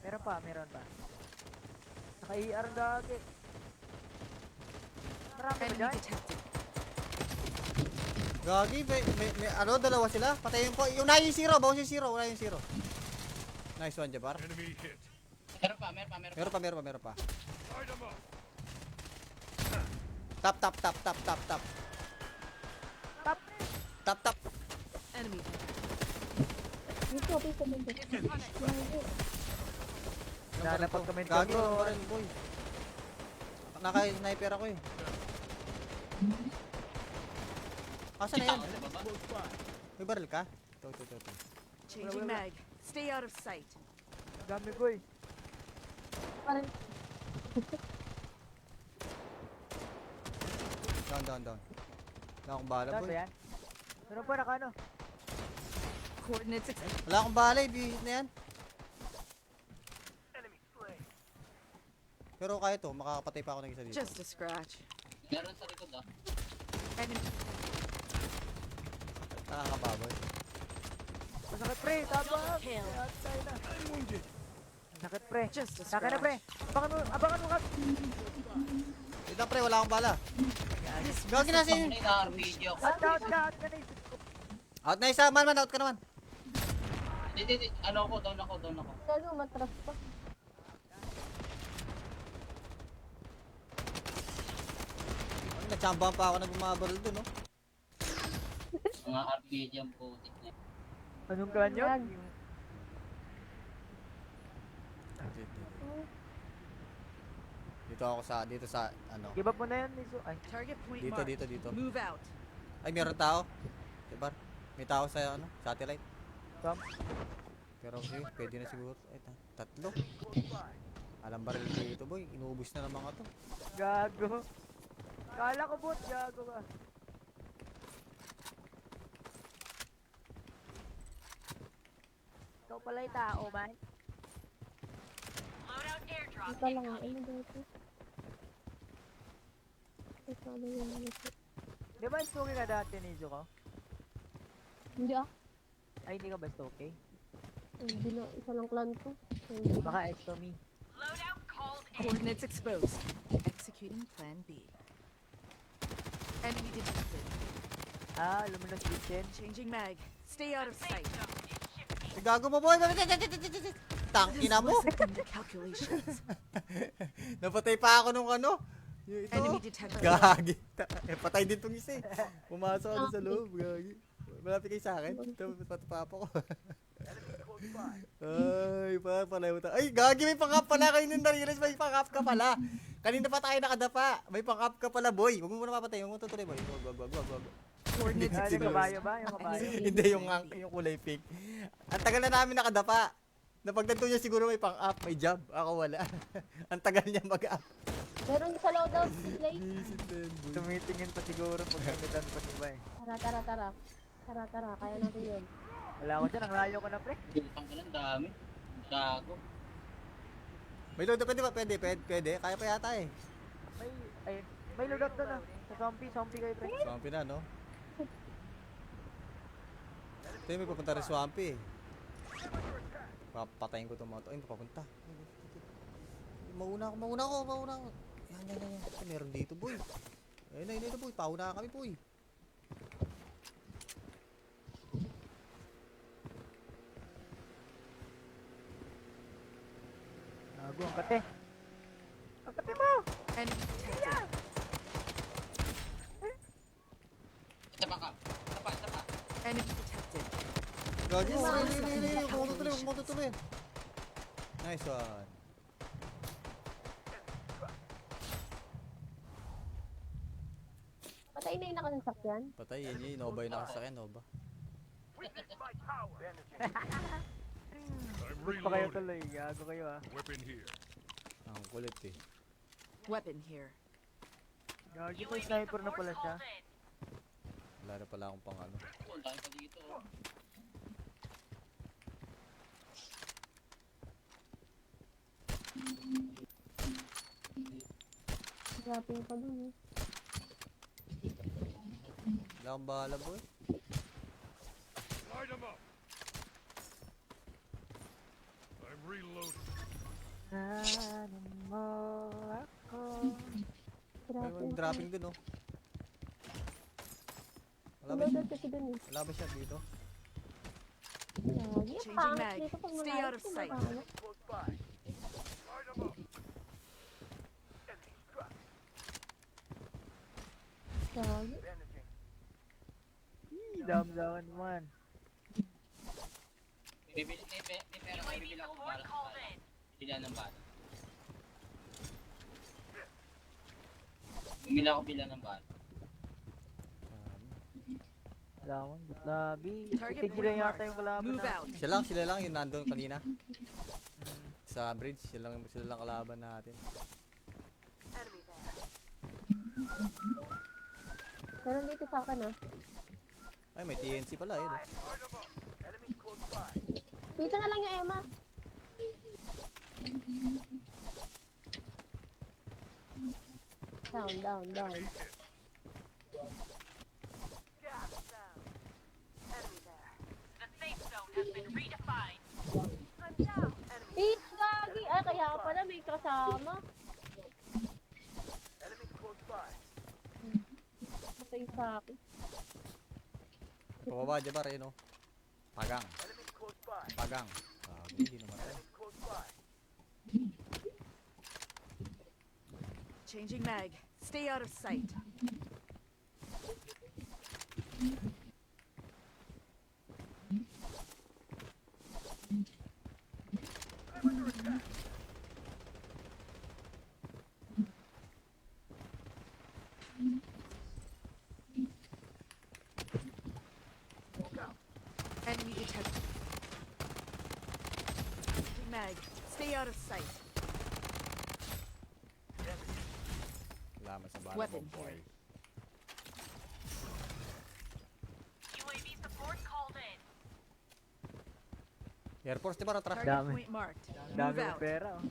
Meron pa. Naka-ER gagi. Marami ba Enemy dyan? detected. Gagi, dalawa sila. Patayin po. Unahin yung zero. Bawas yung zero. Nice one, Jabar. Enemy hit. Meron pa. Meron pa. Light 'em up. Tap. Enemy there. Dito. Gagi. Nalapag kami ng Gagi, gago. rin, boy. Naka-sniper ako eh. Asan na yan? May baril ka? Ito. Changing mag. Stay out of sight. Dami ko eh. Parang Down. Wala akong bala, Saan boy. ba yan? Meron pa naka-ano? Coordinates exposed. Wala akong bala, ibihit na yan. enemy slain. Pero kaya to, makakapatay pa ako ng isa dito. Just a scratch. Meron sa likod ah. Enemy. Nakakababoy. Masakit pre, tabang! Kill. Tayo na. Sakit pre. Just a Saka na pre. scratch. Abangan mo ka. Ito pre, wala akong bala. Gagi na sin. Ay, na-RPG ako. Out ka na isip ko. Out na isa, man, out ka naman. Hindi. Ano ako, down ako. gagi, umatras pa. Nagsambahan pa ako na bumabaril dun, no? Mga RPG ang putik na. Anong kanyo? Gagi. Dito sa, ano. Give up mo na yan, Miso. Ay, Target point Dito, marked. dito. Move out. Ay, meron tao. Diba? May tao sa, ano, satellite. Tom. Pero okay, pwede na siguro. Ay, tatlo. Alam baril dito, boy. Inuubos na ng mga to. Gago. Kala ko bot, gago ka. Ikaw pala yung tao, man. Loadout airdrop. Dito lang ako. Ano dito? Ito ano yung ano ito? Di ba story ka dati, Nizo ko? Hindi ah. Ay, hindi ka ba okay? Hindi na. Isa lang clan ko. Hindi. Baka Ectomy. Loadout called in. Coordinates exposed. Executing plan B. Enemy detected. Ah, luminos kitchen. Changing mag. Stay out of sight. Ay, gago mo, boy. Tangina mo. Wasn't in the calculations. Napatay pa ako nung ano. Yung ito. Enemy detected. Gagi. Patay din tong isa eh. Pumasok ako sa loob. Gagi. Malapit kayo sa akin. Tapos patapapa ko. Ay, pala. Ay, gagi. May pang-up pala. Kayo nung na-realize may pang-up ka pala. Kanina pa tayo nakadapa. May pang-up ka pala, boy. Huwag mo muna papatay. Huwag mo tutuloy, boy. Wag. Coordinates Ah, yung exposed. kabayo ba? Yung kabayo. Hindi yung kulay pink. Ang tagal na namin nakadapa. Napagtanto niya siguro may pang-up, may job. Ako wala. Ang tagal niya mag-up. Meron sa loadout si Clay. Visit din, boy. Tumitingin pa siguro pag kapitan pa si Bay. Tara. Kaya natin yun. Wala ako dyan, ang layo ko na pre. Putang ka lang, dami. Gago. May load, pwede ba? Pwede. Kaya pa yata eh. May loadout doon ah. Sa zombie kayo pre. Swampy na, no? Ito yung may papunta rin Swampy eh. Papatayin ko itong mga to. Ay, papunta. Mauna ako. Yan. Meron dito, boy. Ayun na, boy. Pauna kami, boy. Nago ang kate. Ang kate mo! Enemy detected. Tapa ka. Tapa. Enemy detected. Gagi mo. Kumuntutuloy. Nice one. Patay na yung nakasasakyan. Patay, yun. Nova yung nakasakyan, Nova. Witness my power. I'm Bus pa kayo reloading. tuloy. Gago kayo ah. Weapon here. Ang kulit eh. Weapon here. Gago may sniper na pala siya. Called in. Wala na pala akong pang ano. Ang dami pa dito. Oh. Dropping pa dun eh. Wala akong bahala, boy. Light 'em up. I'm reloading. Ano mo ako? Ay, may dropping dun, oh. Wala ba siya? Loadout kasi dun eh. Wala ba siya dito? Lagi, Changing pangit mag. dito pag Stay out of malayo, sight. kumakaano. Close by. Light 'em up. Enemy struck. Lagi. Bandaging. Damdaman man. May pera kayo, bibili ako ng Support bala. called in. Bilan ng bala. Bumili ako bilan ng bala. Lawan, labi. Target Tigilan point yata marked. yung kalaban Move na. out. Sila lang yung nandun kanina. Sa bridge, sila lang kalaban natin. Meron dito sa akin ah. Ay, may TNC pala, yun. Light 'em up. Enemy close by. Dito na lang yung Emma. Down. Gas down. The safe zone has been redefined. Gagi! Ay, kaya pala may kasama. Enemy close by. Patay sa akin. Pababa, Jabar, yun, oh. Pagang. Enemy close by. Hindi naman tayo. Enemy close by. Changing mag. Stay out of sight. Enemy detected. Changing mag. Stay out of sight. Laman sa bala Weapon mo, boy. here. UAV support called in. Air Force, Jabar, atras. Target Dami. point marked. Dami Move ng out. pera oh.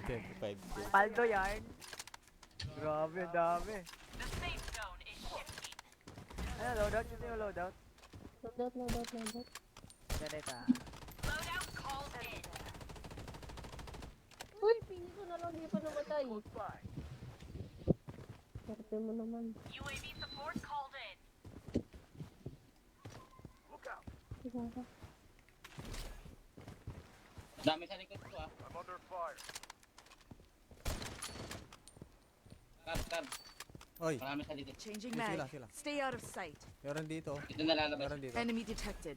25. Paldo yarn. Grabe, ang dami. The safe zone is shifting. Ano, loadout? Gusto yung loadout? Loadout. Ganita. Loadout called in. Uy, pili ko na lang, di pa namatay. Close by. Swerte mo naman. UAV support called in. Look out. Diba? Dami sa likod ko ah. I'm under fire. Tab. Oy, Marami sa likod. Changing Sila, mag. sila. Stay out of sight. meron dito. Ito na lalabas. Meron dito. Enemy detected.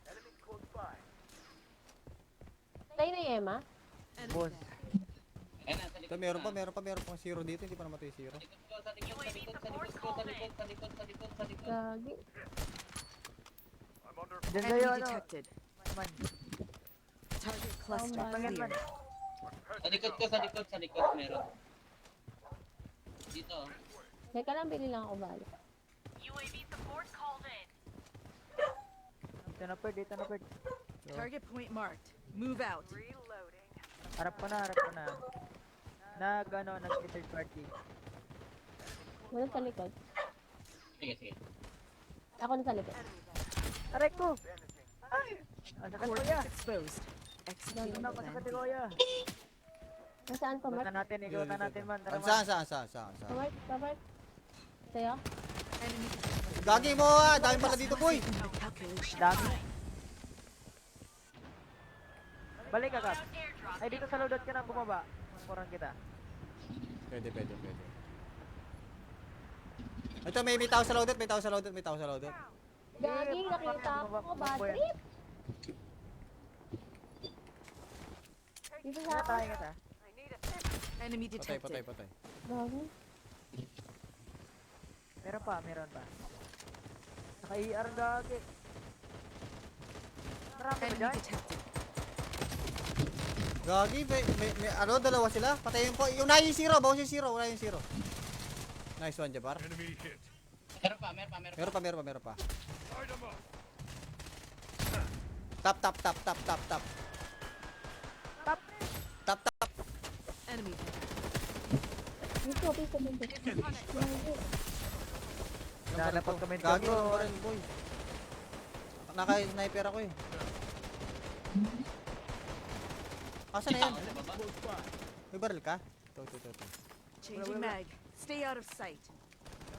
Enemy close by. Tayo na yung Emma. Enemy Boss. there. Ayan na, sa likod. Ito, meron pa zero dito, hindi pa namatay zero. Sa likod. Gagi. I'm under Diyan Enemy sa'yo, ano? detected. Man. Target cluster man. Pangyan man. clear. Sa likod meron. Dito. Teka lang, bili lang ako bala. UAV support called in. Dito na pwede. Target point marked. Move out. Harap ko na. Nag-third party. Wala sa likod. Sige. Ako na sa likod. Aray ko! Ay! Ang sakit ko ya! Coordinates exposed. Executing Ano ko plan sakit B. ko ya! Nasaan pa, Mark? Ikutan natin man. Tara man. Saan? Pa, Mark? Sa'yo? Enemy Gagi mo dami pala dito, boy. calculation. Dami. Balik ka, Kap. Loadout airdrop. Ay, dito sa loadout ka na bumaba. Kurang kita. Pwede. Ito, may tao sa loadout, Gagi, nakita ako. Bad trip. Dito sa akin. Tayo kita. Enemy Patay. detected. Gagi. Meron pa. Naka-ER gagi. Marami ba Enemy dyan? detected. Gagi, may dalawa sila. Patayin ko. Yung na yung zero, bawas yung zero. Nice one, Jabbar. Enemy hit. Meron pa. Meron pa. Light 'em up. Tap. Enemy Dito. Gagi. Nalapag kami dito. Gagi, ano rin, boy. Naka-sniper ako eh. Asan na yan? May barrel ka? Ito. changing mag. Stay out of sight.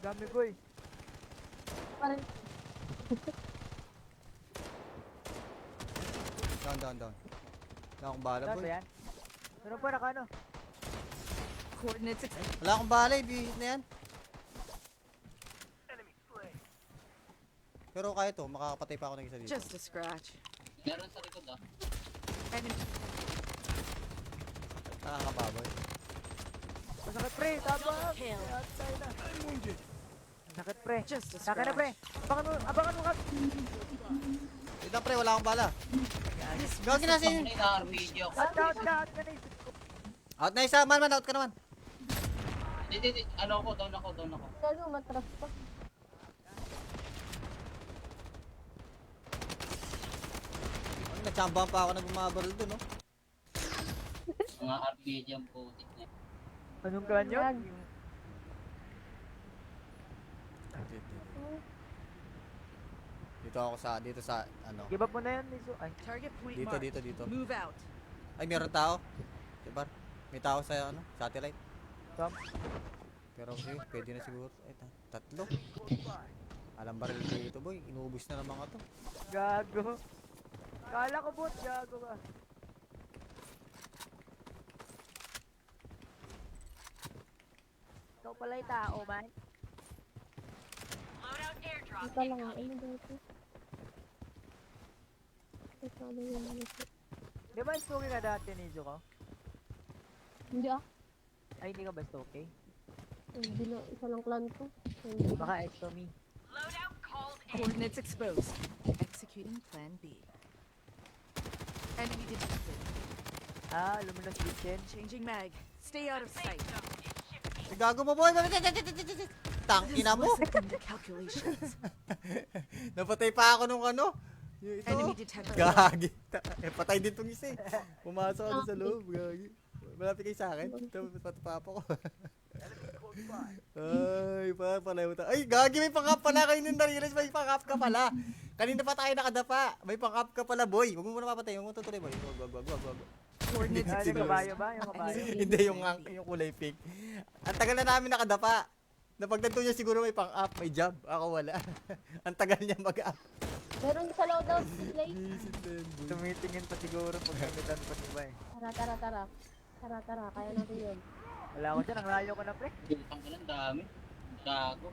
Dami boy. Parang, Down. Wala akong bala, Saan boy. ba yan? Meron pa ano? Coordinates exposed. Wala akong bala, ibihit na yan. Pero kaya to, makakapatay pa ako ng isa dito. Just a scratch. Meron sa likod Enemy Nakakababoy. Masakit pre, tabang! kill. Atay na. Sakit pre. Just a Saka na pre. scratch. Abangan mo Kap. Ito pre, wala akong bala. Gagi na sin. Ay, na-RPG ako. Out ka na isip ko. Out na isa, man, out ka naman. Hindi. Down ako. gagi, umatras pa. Nagtsamba pa ako nagbumabaril dun, no? Mga RPG ang putik na. Anong clan yun? Yan. Dito sa, ano. Give up mo na yan, Miso. Ay, Target point Dito, marked. dito. Move out. Ay, meron tao. Diba? May tao sa, ano, satellite. Tom. Pero okay, pwede na siguro. Ay, tatlo. Alam baril dito, boy. Inuubos na ng mga to. Gago. Kala ko bot, gago ka. Ikaw pala yung tao, man. Loadout airdrop. Dito lang ako. Ano dito? Ito, ano yun? Di ba story ka dati, Nijo ko? Hindi ah. Ay, hindi ka ba okay? Hindi na, isa lang clan ko. Hindi. Baka ex to me. Loadout called in. Coordinates exposed. Executing plan B. Enemy detected. Ah, luminous kitchen. Changing mag. Stay out of sight. Safe zone is shifting. Ay, gago mo, boy. Tangina mo. This wasn't in the calculations. Napatay pa ako nung ano. Yung ito. Enemy detected. Gagi. Patay din tong isa eh. Pumasok ako sa loob. Gagi. Malapit kayo sa akin. Tapos patapapa ko. Ay, palayo tayo. Ay, gagi, may pang-up pala. Kayo nung na-realize, may pang-up ka pala. Kanina pa tayo nakadapa. May pang-up ka pala, boy. Huwag mo muna papatay. Huwag mo tutuloy, boy. Wag. Coordinates Ah, yung exposed. kabayo ba? Yung kabayo. Hindi, yung kulay pink. Ang tagal na namin nakadapa. Napagdanto niya siguro may pang-up, may job. Ako wala. Ang tagal niya mag-up. Meron sa loadout place. Visit na yan, boy. Tumitingin pa siguro pag nagdatan pa iba eh. Tara. Kaya natin yun. Wala ako dyan, ang layo ko na pre. Putang ina, ang dami. Gago.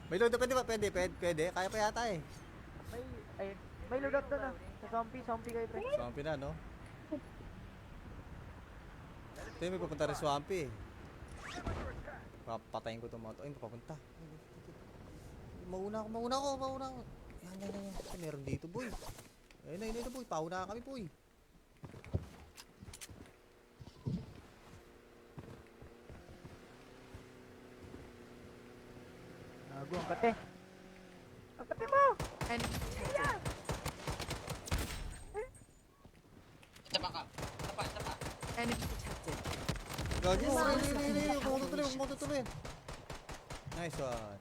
May load, pwede ba? Pwede. Kaya pa yata eh. May loadout doon ah. Sa zombie kayo pre. Zombie na, no? Ito yung may papunta rin swampy eh. Papatayin ko itong mga to. Ay, papunta. Mauna ako. Yan. Ay, meron dito, boy. Ayun, boy. Pauna kami, boy. Gago, ang kate. Ang kate mo! Enemy detected. Isa pa ka. Isa pa. Enemy detected. Gagi mo. Huwag mo tutuloy. Nice one.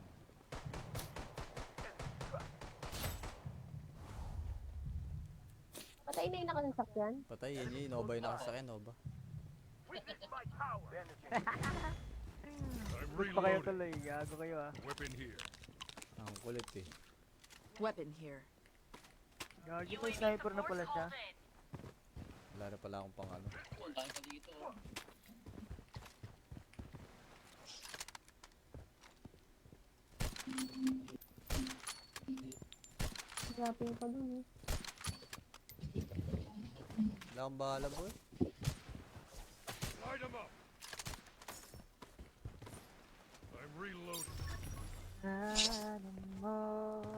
Patay na yung nakasasakyan. Patay, yun. Nova yung nakasakyan, Nova. Witness my power. I'm Pa kayo reloading. tuloy. Gago kayo ah. Weapon here. Ang kulit eh. Weapon here. Gago, may sniper na pala siya. Called in. Wala na pala akong pang ano. Ang dami pa dito. Grabe pa dun eh. Wala akong bahala, boy. Light 'em up. I'm reloading. Ano mo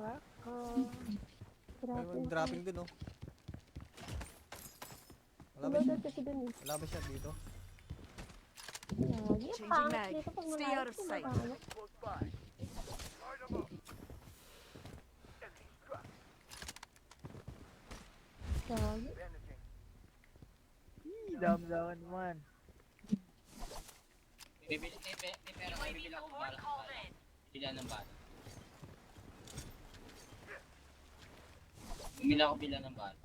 ako? Ay, Grabe. may dropping dun, oh. Wala ba Loadout kasi dun eh. Wala ba siya dito? Lagi. Changing Pangit mag. dito pag Stay out of malayo, sight. kumakalat. Close by. Light 'em up. Enemy struck. Lagi. Bandaging. Dam-daman naman. May pera kayo. Bibili ako ng Support bala. called in. Bilan ng bala. Bumili ako bilan ng bala.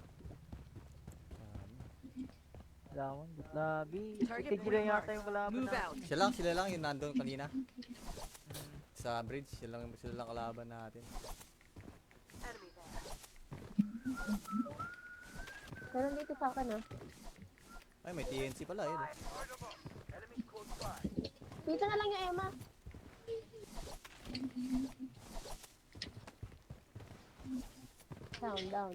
Lawan, labi. Target Tigilan point yata marked. yung kalaban Move na. out. Sila lang yung nandun kanina. Sa bridge, sila lang kalaban natin. Pero dito sa akin ah. Ay, may TNC pala, yun. Light 'em up. Enemy close by. Dito na lang yung Emma. Down.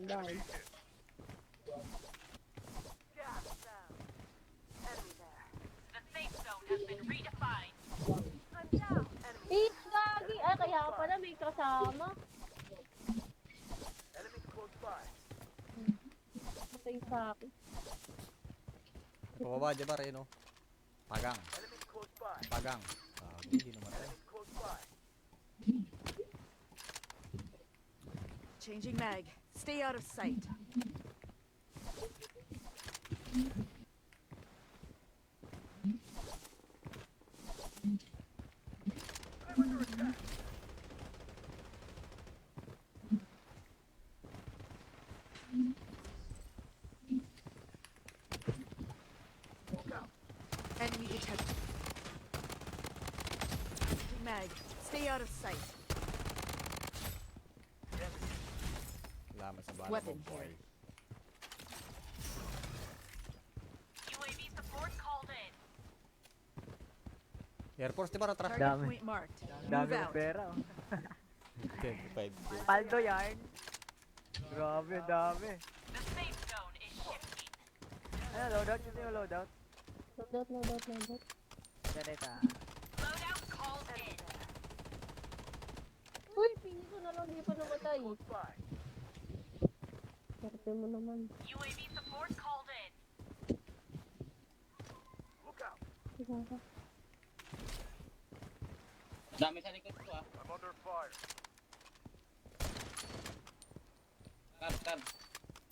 The safe zone has been redefined. Eh, gagi. Ay, kaya pala may kasama. Enemy close by. Patay sa akin. Pababa, Jabar, yun, oh. Pagang. Enemy close by. Hindi namatay. Enemy close by. Changing mag. Stay out of sight. Enemy detected. Changing mag. Stay out of sight. Laman sa bala Weapon mo, boy. here. UAV support called in. Air Force, Jabar, atras. Target Dami. point marked. Dami Move ng out. pera. Oh. 25K. Paldo yarn. Grabe, dami. The safe zone is shifting. Ano, loadout? Gusto yung loadout? Loadout. Ganita. Loadout called in. Uy, pili ko na lang. Hindi pa namatay. Close by. Swerte mo naman. UAV support called in. Look out. Diba? Dami sa likod ko ah. I'm under fire. Tab.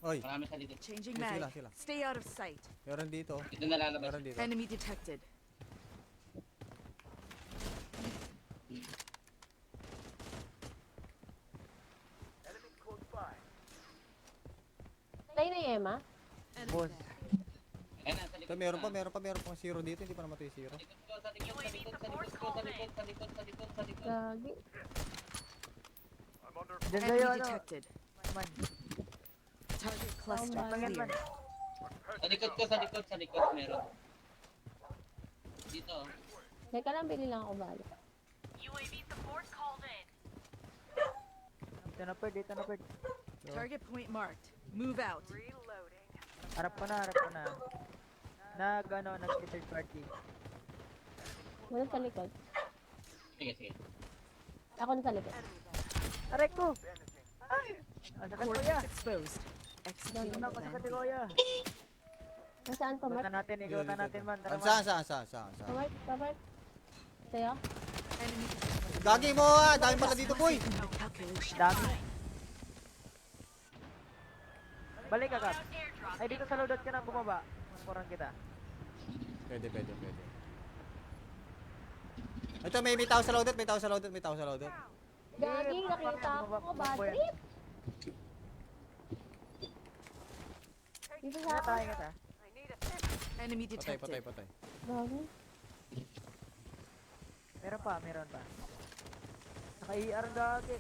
Oy, Marami sa likod. Changing Sila, mag. sila. Stay out of sight. meron dito. Ito na lalabas. Meron dito. Enemy detected. Enemy close by. Patay na yung Emma. Boss. Ayan na, sa likod. Ito, meron pang zero dito. Hindi pa namatay zero. Sa likod. Gagi. I'm under Diyan Enemy kayo, ano? detected. Man. Target cluster Tama. clear. Sa likod meron. Dito. Teka lang, bili lang ako bala. UAV support called in. Dito na pwede. Target point marked. Move out. Harap ko na. Nag-third party. Wala sa likod. Sige, sige. Ako na sa likod. Aray ko! Ay! Ang sakit ko ya! Coordinates exposed. Executing Ano ko plan sakit B. ko ya! Nasaan pa, Mark? Igutan natin, igutan natin man. Tara, Saan, man. saan? Pa, Mark? Pa, Mark? Sa'yo? Enemy detected. Gagi mo ah! Dami pala dito, boy! No calculation. Dami. Balik ka, Kap. Airdrop Ay, dito sa loadout ka na bumaba. Kurang kita. Pwede. Ito, may tao sa loadout, may tao sa loadout. Gagi, nakita ako. Bad trip. Dito sa Nga akin. tayo, nga ta. Enemy Patay. detected. Gagi. Meron pa. Naka-ER ang gagi.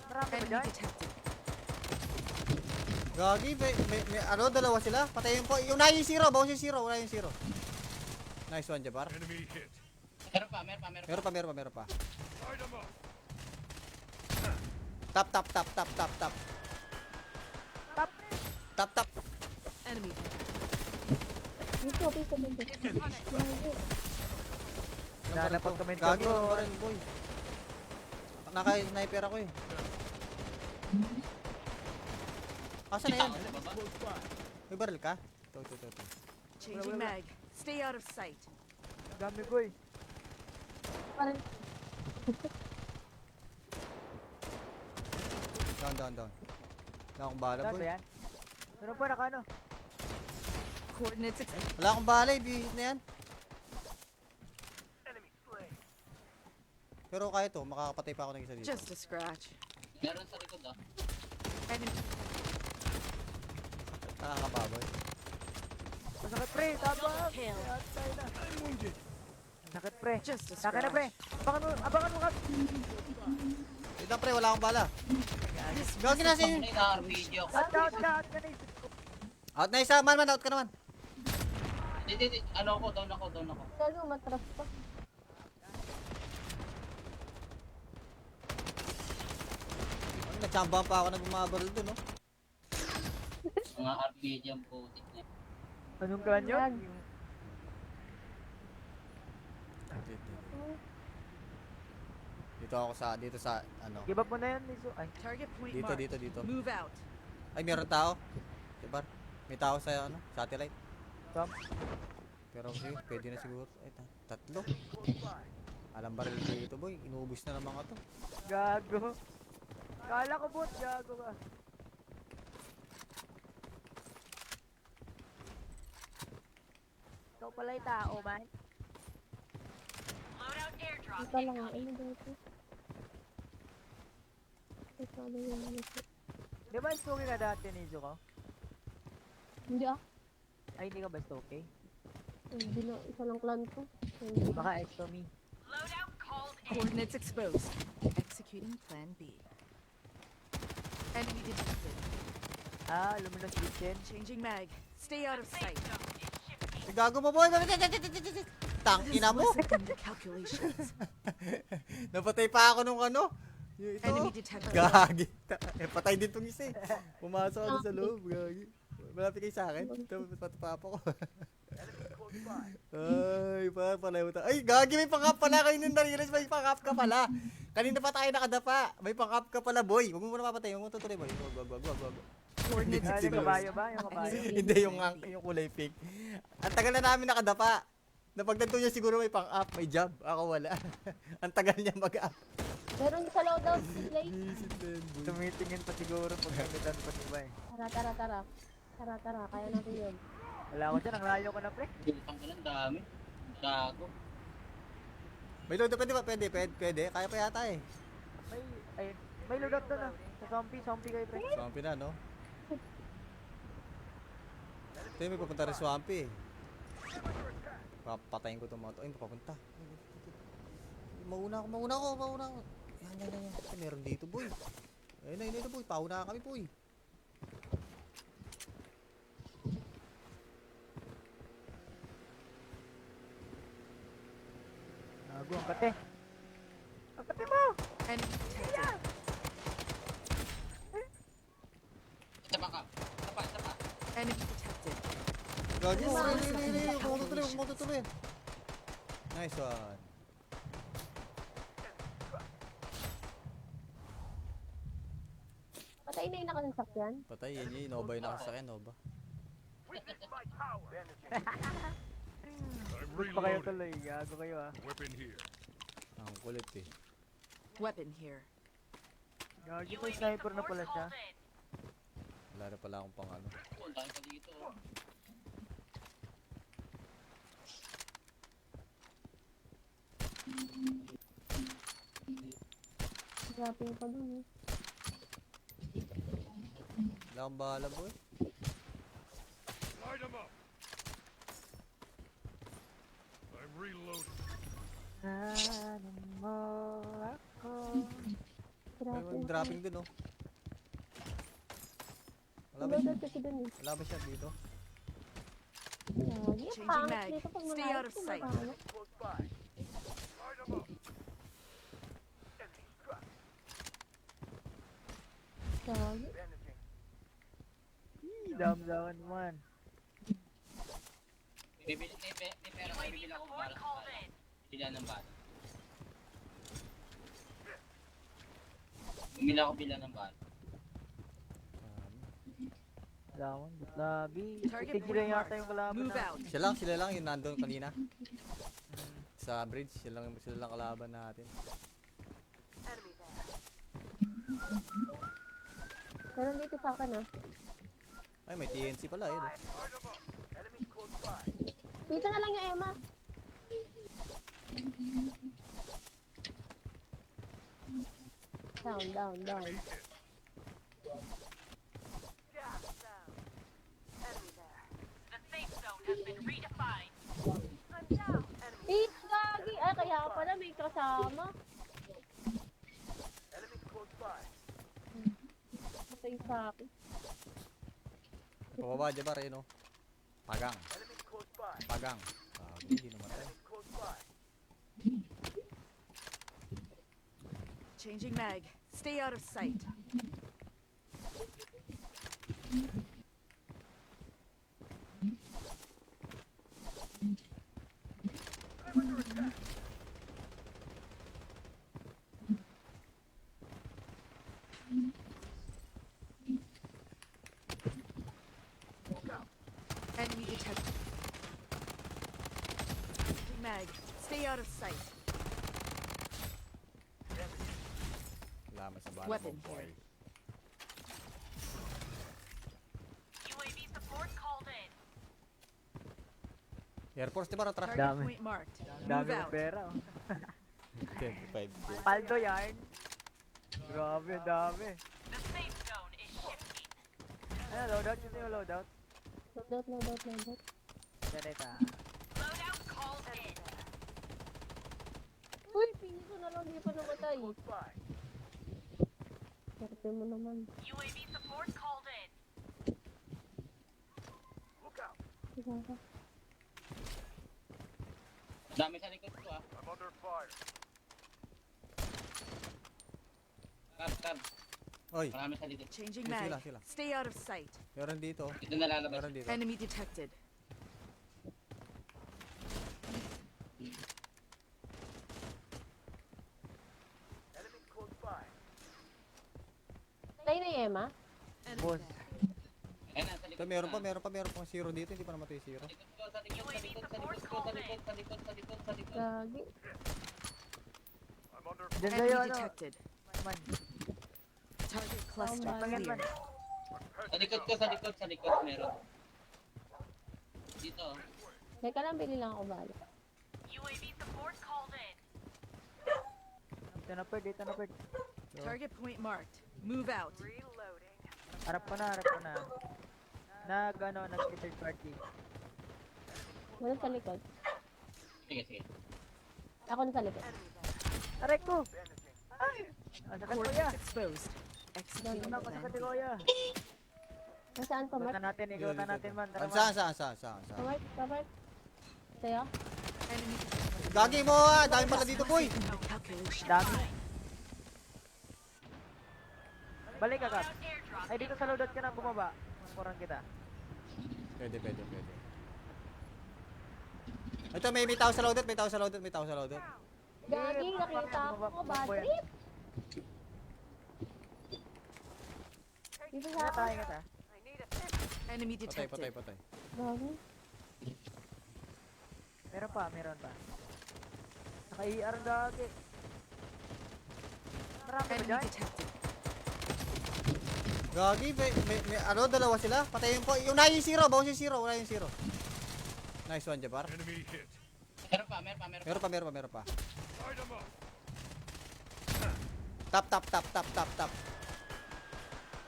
Marami ba Enemy dyan? detected. Gagi, may ano, dalawa sila. Patayin po. Unahin yung zero, bawas yung zero. Nice one, Jabar. Enemy hit. Meron pa. Meron pa. Light 'em up. Tap. Enemy. Dito. Gagi. Nalapag kami ng Gagi, gago. rin, boy. Naka-sniper ako eh. Asan na yan? Sa baba. May baril ka? Ito. Changing mag. Stay out of sight. Dami ko eh. Parang Down. Wala akong bala, Saan boy. ba yan? Meron pa naka ano? Coordinates exposed. Wala akong bala, ibihit na yan. Enemy slain. Pero kaya to, makakapatay pa ako ng isa dito. Just a scratch. Meron sa likod ah. Enemy. Nakakababoy. Masakit pre, tabang! Kill. Atay na. Masakit pre. Just a Saka na pre. scratch. Abangan mo Kap. Wait lang, pre, wala akong bala. Gagi na Pang na-RPG ako. Out ka na isip ko. Out na isa, man, out ka naman. Hindi. Ano ako, down ako. gagi, matras pa. Nagtsamba pa ako na bumabaril dun, no? Mga RPG ang putik na. Anong clan yun? Yan. Dito sa, ano. Give up mo na yan, Miso. Ay, Target point Dito, marked. dito. Move out. Ay, meron tao. Diba? May tao sa, ano, satellite. Tom. Pero okay, pwede na siguro. Ay, tatlo. Alam baril dito, boy. Inuubos na ng mga to. Gago. Kala ko bot, gago ka. Ikaw pala yung tao, man. loadout airdrop Dito lang. Ano dito? Ito ano yung ano ko. Di ba story ka dati, Nizo ko? Hindi ah. Ay, hindi ka ba okay? Hindi na isa ng clan ko. Hindi. Baka ex to me. loadout called in. Coordinates exposed. Executing plan B. Enemy detected. Ah, luminous vision. Changing mag. Stay out of sight. Si gago mo, boy. Tang This ina mo. wasn't in the calculations. Napatay pa ako nung ano. Yung ito. Enemy detected. Gagi. Patay din tong isa eh. Pumasok ako sa loob. Gagi. Malapit kayo sa akin. Tapos patapapa ko. Ay, panay mo. Ay, gagi, may pang-up pala. Kayo nung na-realize, may pang-up ka pala. Kanina pa tayo nakadapa. May pang-up ka pala, boy. Huwag mo muna papatay. Huwag mo tutuloy, boy. Wag. Coordinates Ah, yung exposed. kabayo ba? Yung kabayo. Hindi, yung kulay pink. Ang tagal na namin nakadapa. Napagtanto niya siguro may pang-up, may job. Ako wala. Ang tagal niya mag-up. Meron sa loadout place. Tumitingin pa siguro pag kamitan pa diba eh. Tara. Kaya natin yun. Wala ko dyan, ang layo ko na pre. Putang ina, ang dami. Gago. May load pwede ba? Pwede. Kaya pa yata eh. May loadout doon ah. Sa zombie kayo pre. Swampy na, no? Ito yung may papunta rin Swampy eh. Papatayin ko itong mga to. Ay, papunta. Mauna ako. Yan. Ay, meron dito, boy. Ayun na, boy. Pauna kami, boy. Gago, ang kate. Ang kate mo! Enemy detected. Isa pa ka. Isa pa. Enemy detected. Gagi mo, huwag mo tutuloy. Nice one. Patay na yung nakasasakyan. Patay, yun yun. Nova yung nakasakyan, Nova. Witness my power. I'm Push pa kayo reloading. tuloy. Gago kayo ah. Weapon here. Ang kulit eh. Weapon here. Gagi may sniper na pala siya. Called in. Wala na pala akong pang ano. Oh, ang dami pa dito. Oh. Grabe pa dun eh. Wala akong bahala, boy. Light 'em up. I'm reloading. Ano mo ako? Ay, Grabe. may dropping dun, oh. Wala ba Loadout kasi dun eh. Wala ba siya dito? Grabe. Changing Pangit mag. dito pag Stay out of malayo, sight. kumakaano. Close by. Light 'em up. Enemy struck. Grabe. Bandaging. Damdaman naman. Bibili, may pera kayo, bibili ako ng Support bala. called in. Bilan ng bala. Bumili ako bilan ng bala. Damon, labi. Target Tigilan point yata marked. yung kalaban Move na. out. Sila lang yung nandun kanina. Sa bridge, sila lang kalaban natin. Pero dito sa akin ah. Ay, may TNC pala, yun. Light 'em up. Enemies close by. Dito na lang yung Emma. Down. Enemy hit. The safe zone has been redefined. Eat, gagi! Ay, kaya pala may kasama. Enemies close by. Matay sa akin. Pababa, di ba, Reno? Pagang. Enemies close by. Pagang. Hindi naman tayo. Enemies close by. Changing mag. Stay out of sight. Enemy detected. Changing mag. Stay out of sight. Wala man sa bala Weapon mo, boy. here. UAV support called in. Air Force, di ba, Ratra? Target Dami. point marked. Dami Move ng out. pera oh. 25. Paldo yan. Grabe, dami. The safe zone is shifting. Ano, loadout? Yun yung loadout. Loadout. Ganito. Loadout called in. Uy, pili ko na lang, di pa namatay. Close by. Swerte mo naman. UAV support called in. Look out. Diba? Dami sa likod ko ah. I'm under fire. Tab. Oy, Marami sa likod. Changing Sila, mag. sila. Stay out of sight. meron dito. Ito na lalabas. Meron dito. Enemy detected. Enemies close by. Tayo na yung Emma. Boss. Ayan na, sa likod. Ito, meron pang zero dito. Hindi pa namatay yung zero. Sa likod. Gagi. I'm under Diyan Enemy kayo ano. detected. Man. Target cluster Pangyan man. clear. Sa likod meron. Dito. Teka lang, bili lang ako bala. UAV support called in. Dito na pwede, dito na pwede. Target point marked. Move out. Harap ko na. Nag-third party. Wala sa likod. Sige. Ako na sa likod. Aray ko! bandaging. Ay! Ang sakit ko Coordinates ya! exposed. Execute Ano ako plan sakit B. ko ya! Nasaan pa, Mark? Ikutan natin man. Tara man. Saan? Mark? Sa'yo? Enemy Gagi mo ah! Dami pala dito, boy! calculation. Dami. Balik ka, Kap. Loadout airdrop. Ay, dito sa loadout ka na bumaba. Kurang kita. Pwede. Ito, may tao sa loadout, may tao sa loadout, may tao sa loadout. Gagi, nakita ko, bad trip. Dito sa akin. Kaya ka. Enemy Patay, detected. patay, patay. Gagi. Meron pa, meron pa. Naka-ER ang gagi. Marami ba Enemy dyan? detected. Gagi, ano, dalawa sila? Patayin po. Unahin yung zero, bawas yung zero, unahin yung zero. Nice one, Jabbar. Enemy hit. Meron pa, meron pa, meron pa. Meron pa, meron pa, meron pa. Light 'em up. Tap, tap, tap, tap, tap, tap.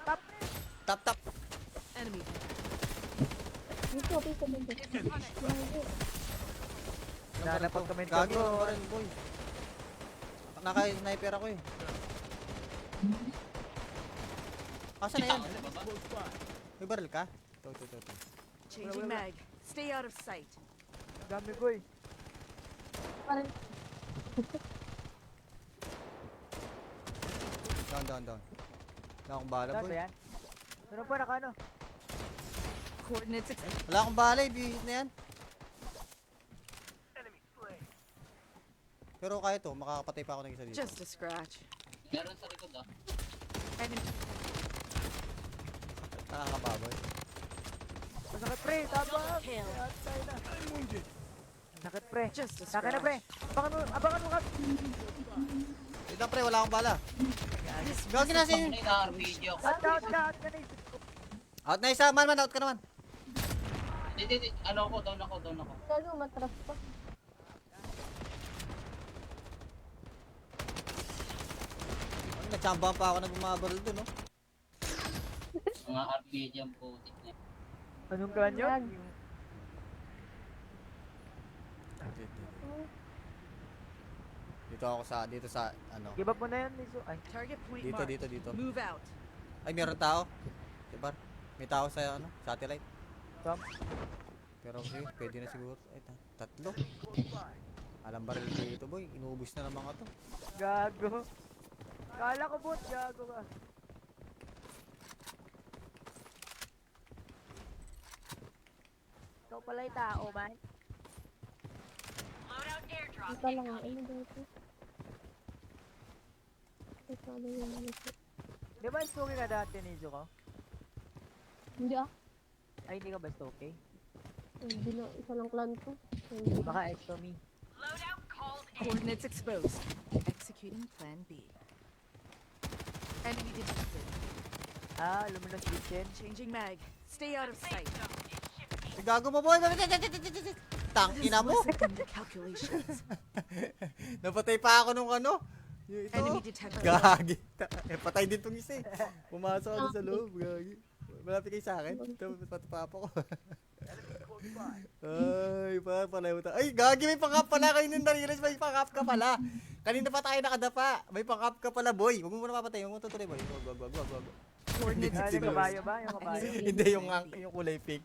Tap! Tap, tap. Enemy. Dito, dito, dito. Gagi. Nanapat kami ito, Gagi, bro. ano pa rin, boy. Naka-sniper ako eh. Asa na yan? Sa baba. May barrel ka? Ito. Changing mag. Stay out of sight. Ang dami ko eh. Parang, Down. Wala akong bala, Saan boy. ba yan? Meron pa naka ano? Coordinates accepted. Wala akong bala, ibihit na yan. Enemy slain. Pero kaya to, makakapatay pa ako ng isa dito. Just a scratch. Meron sa likod ah. Enemy. Nakakababoy. Masakit pre, tabang! Kill. Atay na. Masakit pre. Just a Saka na pre. scratch. Abangan mo ka. Ito pre, wala akong bala. Gagi na sin. Pag na-RPG ako. Out ka na isa. Out na isa, man, out ka naman. Hindi. Ano ako, down ako. gagi, umatras pa. Nagsambahan pa ako nagmabaril dun, no? Mga RPG ang putik niya. Anong klan yun? Yan. Dito sa, ano. Give up mo na yan, Niso. Ay, Target point Dito, marked. dito. Move out. Ay, meron tao. Diba? May tao sa, ano, satellite. Tom. Pero okay, pwede na siguro. Ay, tatlo. Alam baril dito, boy. Inuubos na naman ka to. Gago. Kala ko bot, gago ka. Ikaw pala yung tao, man. Loadout airdrop Dito lang ako. Ano dito? Ito, ano yung ano ito? Di ba story ka dati, Niso ko? Hindi ah. Ay, hindi ka ba story? Hindi na, isa lang clan ko. Hindi ba? Baka Ectomy. Loadout called in. Coordinates exposed. Executing plan B. Enemy detected. Ah, luminous vision. Changing mag. Stay out of sight. Safe zone is shifting. Ay, gago mo, boy. Tangina mo. Listen to calculations. Napatay pa ako nung ano. Yung ito. Enemy detected. Gagi. Patay din tong isa eh. Pumasok ako sa loob. Gagi. Malapit kayo sa akin. Patapapa ko. Ay, palay mo ta. Ay, gagi, may pang-up pala. Kanina na-realize, may pang-up ka pala. Kanina pa tayo nakadapa. May pang-up ka pala, boy. Huwag mo muna papatay. Huwag mo tutuloy, boy. Wag. Coordinates Ah, yung exposed. kabayo ba? Yung kabayo. Hindi, yung kulay pink.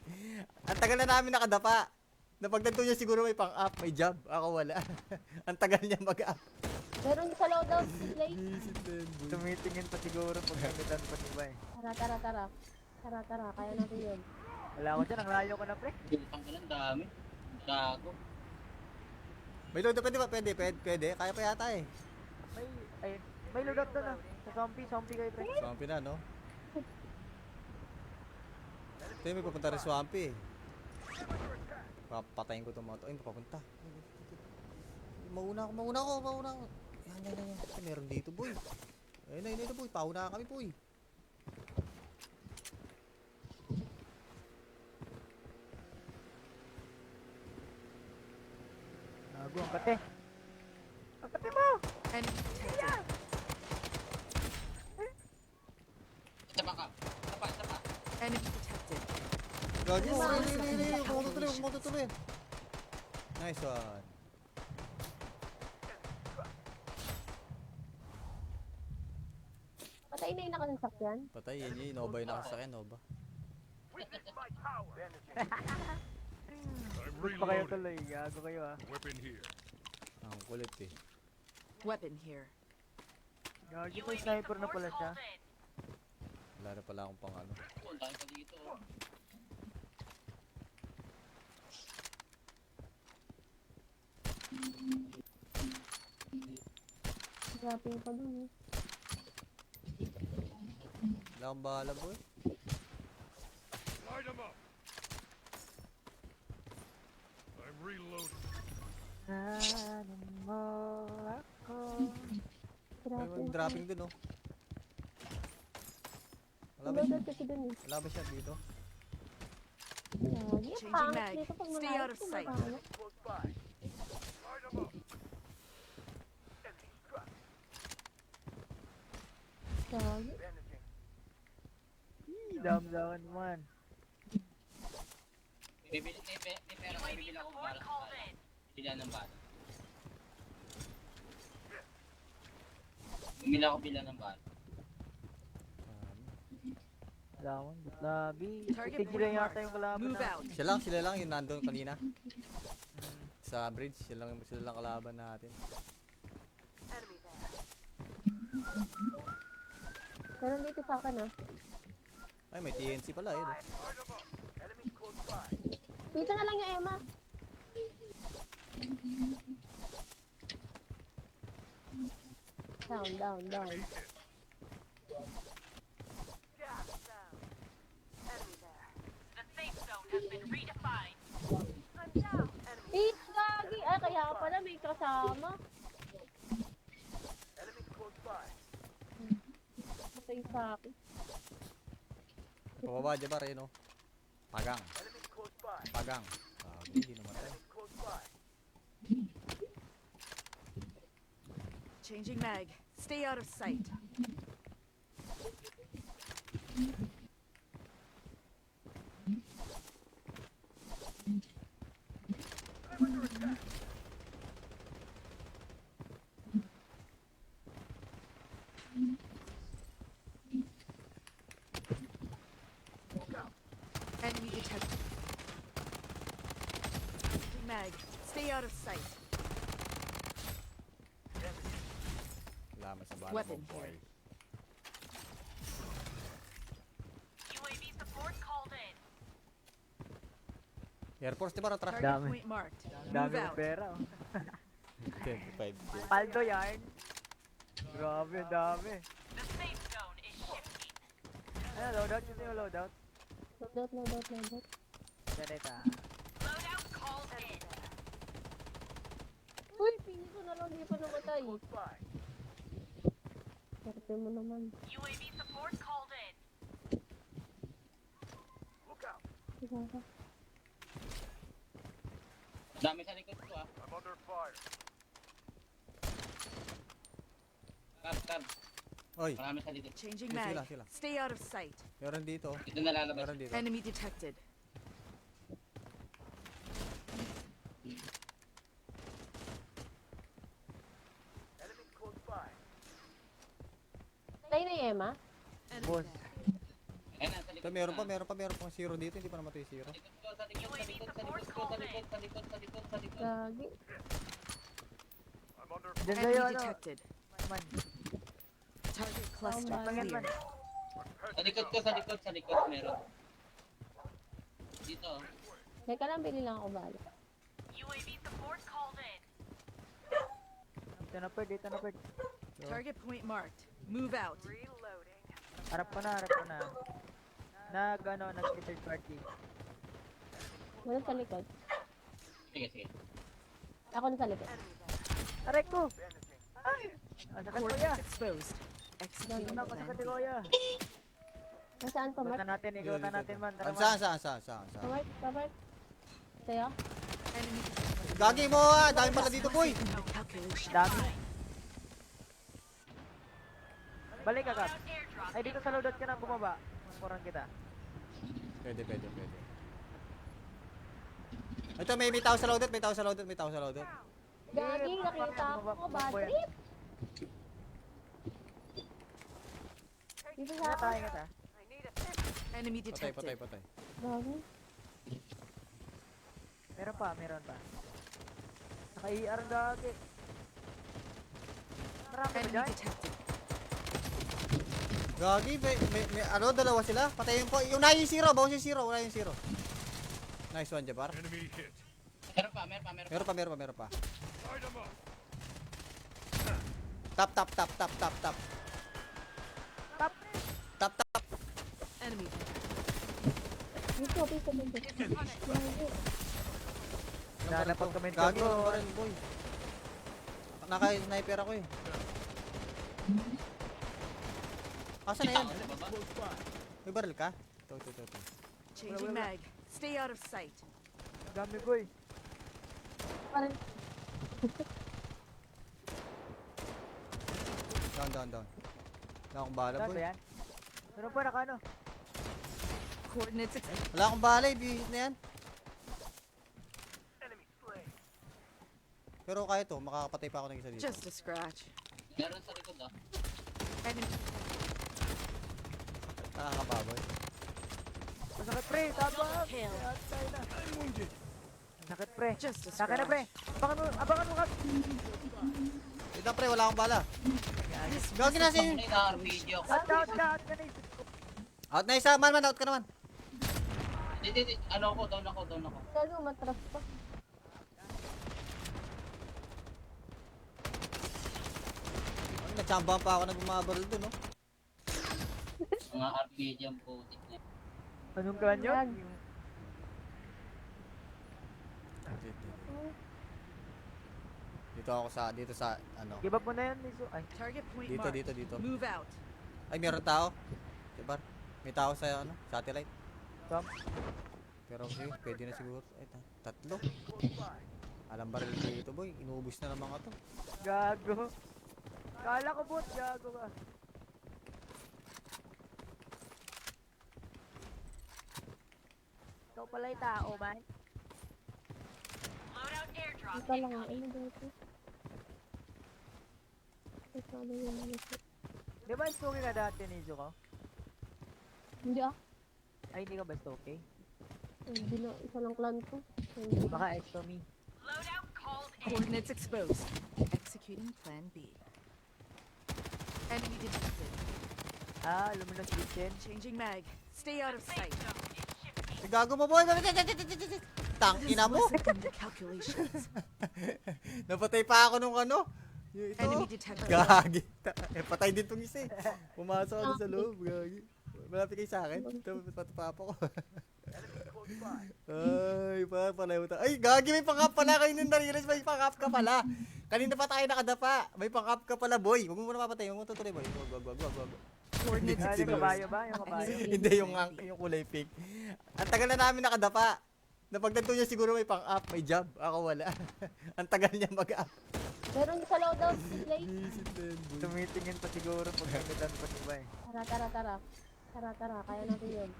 Ang tagal na namin nakadapa. Napagtanto niya siguro may pang-up, may jump. Ako wala. Ang tagal niya mag-up. Meron sa loadout, play. Tumitingin pa siguro pag gamitan pa ni Bay. Tara. Kaya natin yun. Wala ko dyan, ang layo ko na pre. Putang ka lang, dami. Gago. May load, pwede ba? Pwede. Kaya pa yata eh. May loadout doon ah. Sa Swampy kayo pre. Swampy na, no? Ito yung may papunta rin Swampy eh. Papatayin ko itong mga to. Ay, papunta. Mauna ako. Yan. Ay, meron dito, boy. Ayun na, boy. Pauna kami, boy. Gago ang kate. Ang kate mo! Enemy detected. Isa pa. Enemy detected. Gagi mo. Hindi. Huwag mo tutuloy. Nice one. Patay na yung nakasasakyan. Patay, yun. Nova yung nakasakyan, Nova. Witness my power. I'm Push pa kayo reloading. tuloy. Gago kayo ah. Weapon here. Ang kulit eh. Weapon here. Gago may sniper na pala siya. Called in. Wala na pala akong pang ano. Ang dami pa dito. Trapping pa dun eh. Wala akong bahala, boy. Light them up. I'm reloading. Ano mo ako? May dropping dun, oh. Wala ba siya? Loaded kasi dun eh. Wala ba siya dito? Gagi, ang Changing pangit mag. dito pag Stay malayo, out of sight. kumakahanap. Close by. Light them up. Enemy struck. Gagi. Vanishing. Dam-daman man. Bibili, may pera kayo, bibili ako ng bala. Bibili ng bala. Bumili ako bila ng bala. Daman, labi. Target Tigilan point yata yung kalaban Move na. out. Sila lang yung nandun kanina. Sa bridge, sila lang kalaban natin. Meron dito sa akin ah. Ay, may TNC pala, yun. Light them up. Enemies close by. Dito na lang yung Emma. Down. Gas down. The safe zone has been redefined. Peach, gagi. Ay, kaya pala may kasama. Enemies close by. Matay sa akin. Pababa, Jabar, yun, oh. Pagang. Enemies close by. Pagang. Hindi naman tayo. Enemies close by. Changing mag. Stay out of sight. Enemy detected. Changing mag. Stay out of sight. Laman sa bala Weapon mo, boy. here. UAV support called in. Air Force, di ba? Ratras. Target Dami. point marked. Dami Move ng out. pera. Oh. 25. Paldo yarn. Grabe, dami. The safe zone is shifting. Ano, loadout? Gusto yung loadout? Loadout. Ganito. Loadout called in. Uy, pili ko na lang. Hindi pa namatay. Close by. Swerte mo naman. UAV support called in. Look out. Sige. Dami sa likod ko, ah. I'm under fire. Tab. Oy, Marami sa likod. Changing Sila, mag. sila. Stay out of sight. meron dito. Ito nalalabas. Meron dito. Enemy detected. Enemies close by. Tayo na yung Emma. Boss. Ayan na, sa likod. Ito, meron pang zero dito. Hindi pa namatay yung zero. Sa likod. Gagi. I'm under Diyan Enemy sa'yo, ano? detected. Man. Target cluster Pangyan man. clear. Sa likod meron. Dito. Teka lang, bili lang ako bala. UAV support called in. Dito na pwede. Target point marked. Move out. Harap ko na. Nag-third party. Wala sa likod. Sige. Ako na sa likod. Aray ko! Ay! Ang sakit ko ya! Coordinates exposed. Execute Ano, masakit plan. ko ya! Nasaan pa, Mark? Ikutan natin man. Tara, man. Saan? Mark? Sa'yo? Enemy detected. Gagi mo, ah. Dami pala dito, boy. Calculation. Dami. Balik ka, Kap. Loadout airdrop. Ay, dito sa loadout ka na bumaba. Kurang kita. Pwede. Ito, may tao sa loadout. Gagi, nakita ako. Bad trip. Dito sa akin. Patay kita. Enemy Patay. detected. Gagi. Meron pa. Naka-ER gagi. Marami ba Enemy dyan? detected. Gagi, may ano, dalawa sila. Patayin ko. Yung yung zero. Bawas yung zero. Wala yung zero. Nice one, Jabar. Enemy hit. Meron pa. Meron pa. Light them up. Tap, tap, tap, tap, tap, tap. Tap. Tap, tap. Enemy Dito, dito, dito. Gagi. Nanapag kami Gagi, ano ba rin, boy? Naka-sniper ako eh. Asa na yan? Sa baba. May baril ka? Ito. changing mag. Stay out of sight. Dami ko eh. Parang, Down. Wala akong bala, Saan boy. ba yan? Meron pa naka ano? Coordinates Wala akong bala, ibihit na yan. Enemy slain. Pero kaya to, makakapatay pa ako ng isa dito. just a scratch. Meron sa likod ah. Enemy Nakakababoy. Masakit pre, tabang! kill. Atay na. I'm wounded. Masakit pre. Just a Saka na pre. scratch. Abangan mo ka. Wait lang, pre, wala akong bala. Gagi na sin. Ay, naka-RPG ako. Out ka na isip ko. Out na isa, man, out ka naman. Hindi. Ano ako, down ako. gagi, umatras pa. Nagsambahan pa ako na bumabaril dun, no? Mga RPG ang putik niya. Anong klan yun? Yan. Dito sa, ano. Give up mo na yan, Miso. Ay, Target point Dito, marked. dito. Move out. Ay, meron tao. Diba? May tao sa, ano, satellite. Tom. Pero okay, pwede na siguro. Ay, tatlo. Alam baril dito, boy. Inuubos na ng mga to. Gago. Kala ko bot, gago ka. Ikaw pala yung tao, man. Loadout airdrop Dito lang, incoming. ano dito? Ito, ano yun, ano ito? Di ba story ka dati, Nizo ko? Hindi ah. Ay, hindi ka ba okay? Hindi na, isa lang clan ko. Hindi. Baka extra me. Loadout called in. Coordinates exposed. Executing plan B. Enemy detected. Ah, luminous vision. Changing mag. Stay out of sight. Ay, gago mo, boy. Tangina mo. Second the calculations. Napatay pa ako nung ano. Yung ito. Enemy detected. Gagi. Patay din tong isa eh. Pumasok ako sa loob. Gagi. Malapit kayo sa akin. Patapapa ko. Ay, panay mo ta. Ay, gagi, may pang-up pala. Kayo nung narilis, may pang-up ka pala. Kanina pa tayo nakadapa. May pang-up ka pala, boy. Huwag mo muna papatay. Huwag mo tutuloy, boy. Wag. Coordinates Ah, yung exposed. kabayo ba? Yung kabayo. Hindi, yung kulay pink. Ang tagal na namin nakadapa. Napagtanto niya siguro may pang-up, may job. Ako wala. Ang tagal niya mag-up. Meron sa loadout, play. Visit din, boy. Tumitingin pa siguro pag nagkitan pa si Bay. Tara, kaya natin yun.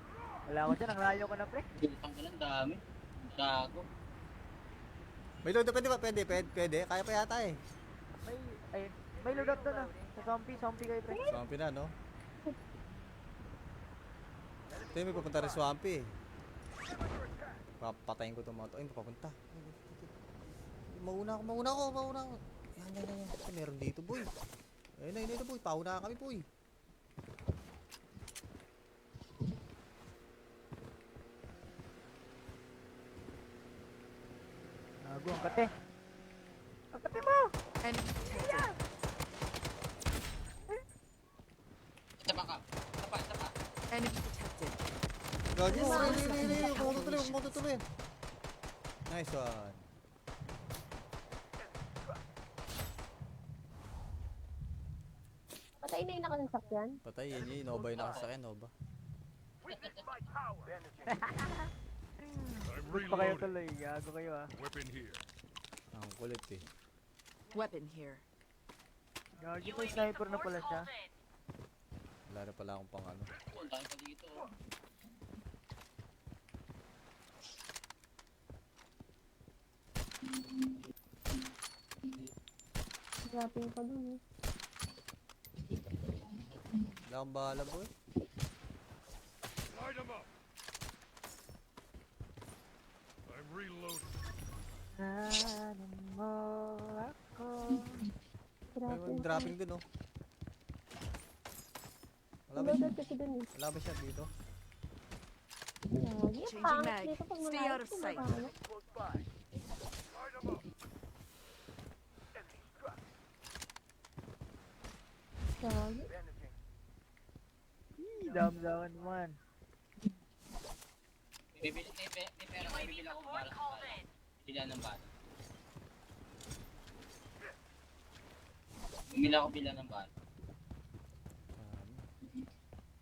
Wala ko dyan, ang layo ko na pre. Putang ka lang, dami. Gago. May load pwede ba? Pwede. Kaya pa yata eh. May loadout doon ah. Sa Swampy kayo pre. Swampy na, no? Ito yung may papunta rin Swampy eh. Papatayin ko itong mga to. Ay, papunta. Mauna ako. Yan. Ay, meron dito, boy. Ayun na ito, boy. Pauna kami, boy. Gago, ang kate. Ang kate mo! Enemy detected. Isa pa. Enemy detected. Gagi mo. Huwag mo tutuloy. Nice one. Patay na yung nakasasakyan. Patay, yun. Nova yung nakasakyan, Nova. Witness my power. I'm Bus pa kayo reloading. tuloy, gago kayo ah. Weapon here. Ang kulit eh. Weapon here. Gago may sniper na pala siya. Called in. Wala na pala akong pang ano. Tayo pa dito. Dropping pa dun eh. Wala akong bahala, boy. Light 'em up. I'm reloading. Ano mo ako? May dropping dun, oh. Wala ba siya? Loadout kasi dun eh. Wala ba siya dito? Gagi, Changing ang pangit mag. dito pag Stay malayo out of ko sight. makahanap. Close by. Light 'em up. Enemy struck. Gagi. Dam-daman naman. Bibili, may pera kayo, bibili ako ng bala. Bilan ng bala. Bumili ako bilan ng bala.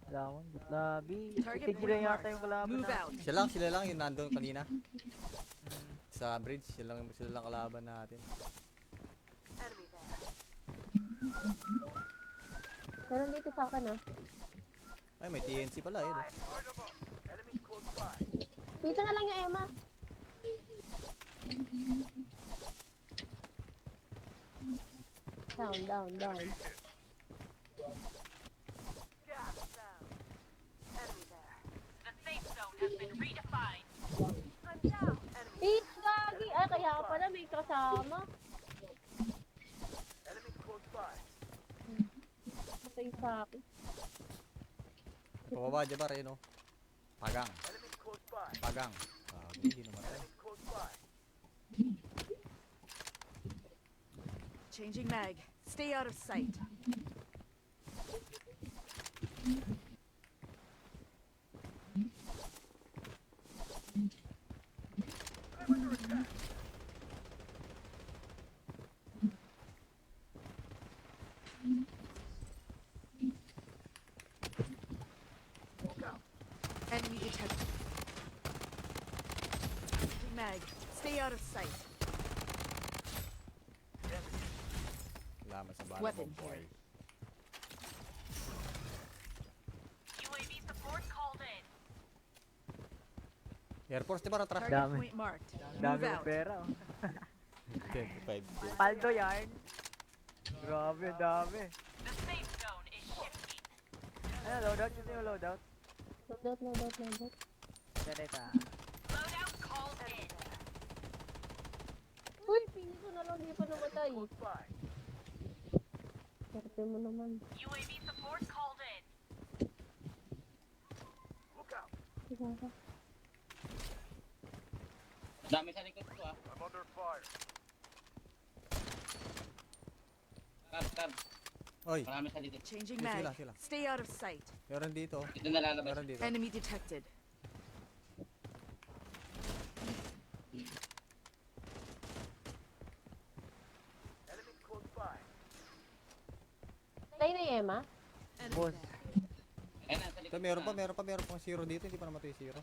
Lawan, labi. Target Tigilan point yata yung kalaban Move na. out. Sila lang yung nandun kanina. Sa bridge, sila lang kalaban natin. Pero dito sa akin ah. Ay, may TNC pala yun. Dito na lang yung Emma. Down. The safe zone has been redefined. Eh, gagi. Ay, kaya pala may kasama. Matay sa akin. Pababa, Jabar, eh, no? Pagang. Hindi naman. Changing mag. Stay out of sight. Enemy detected. Changing mag. Stay out of sight. Laman sa bala Weapon mo, boy. here. UAV support called in. Air Force, di ba? Atras. Target Dami. point marked. Dami Move ng out. pera. Oh. 25. Paldo yarn. Grabe, dami. The safe zone is shifting. Ano, loadout? Gusto yung loadout? Loadout. Ganito. Loadout called in. Uy, pinis ko na lang, hindi pa namatay. Swerte mo naman. UAV support called in. Isa ka. Dami sa likod ko, ah. I'm under fire. Cab. Oy, Marami sa likod. Changing Sila, mag. sila. Stay out of sight. meron dito. Ito na lalabas. Meron dito. Enemy detected. Tayo na yung Emma. Boss. Ayan na, sa likod. So, meron pang zero dito. Hindi pa namatay yung zero.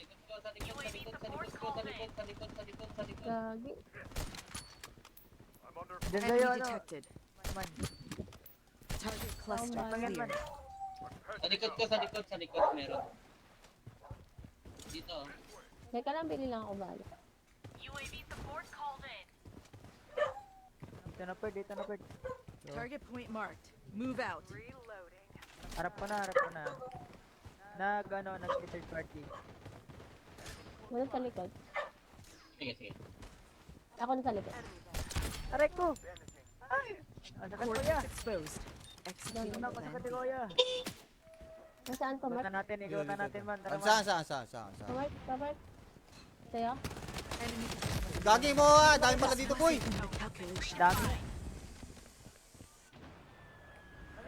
Sa likod. Gagi. I'm under Diyan Enemy kayo, ano? detected. Man. Target cluster Pangyan man. clear. Sa likod meron. Dito. Teka lang, bili lang ako bala. UAV support called in. Dito na pwede. Target point marked. Move out. Harap ko na. Nag-third party. Wala sa likod. Sige. Ako na sa likod. Aray ko! Ay! Ang sakit ko ya! Coordinates exposed. Execute Ano, the masakit plan. ko ya! Nasaan pa, Mark? Ikutan natin man. Tara man. Saan? Pamark. Sa'yo? Enemy detected. Gagi mo ah! Dami pala dito, boy! Calculation. Dami.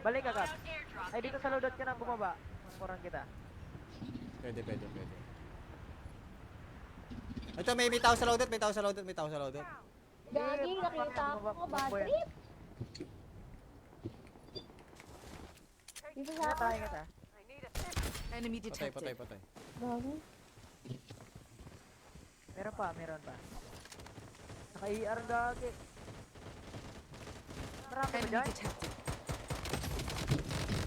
Balik ka, Kap. Loadout airdrop. Ay, dito sa loadout ka na bumaba. Kurang kita. Pwede. Ito, may tao sa loadout. Gagi, nakita ako. Bad trip. Dito sa Tayo akin. kita. Enemy Patay. detected. Gagi. Meron pa. Naka-ER gagi. Marami ba Enemy dyan? detected.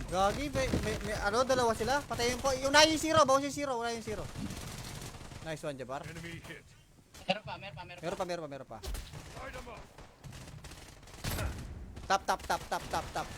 Gagi, may dalawa sila. Patayin po. Yung zero. Bawas yung zero. Wala yung zero. Nice one, Jabar. Enemy hit. Meron pa. Meron pa. Light 'em up. Tap.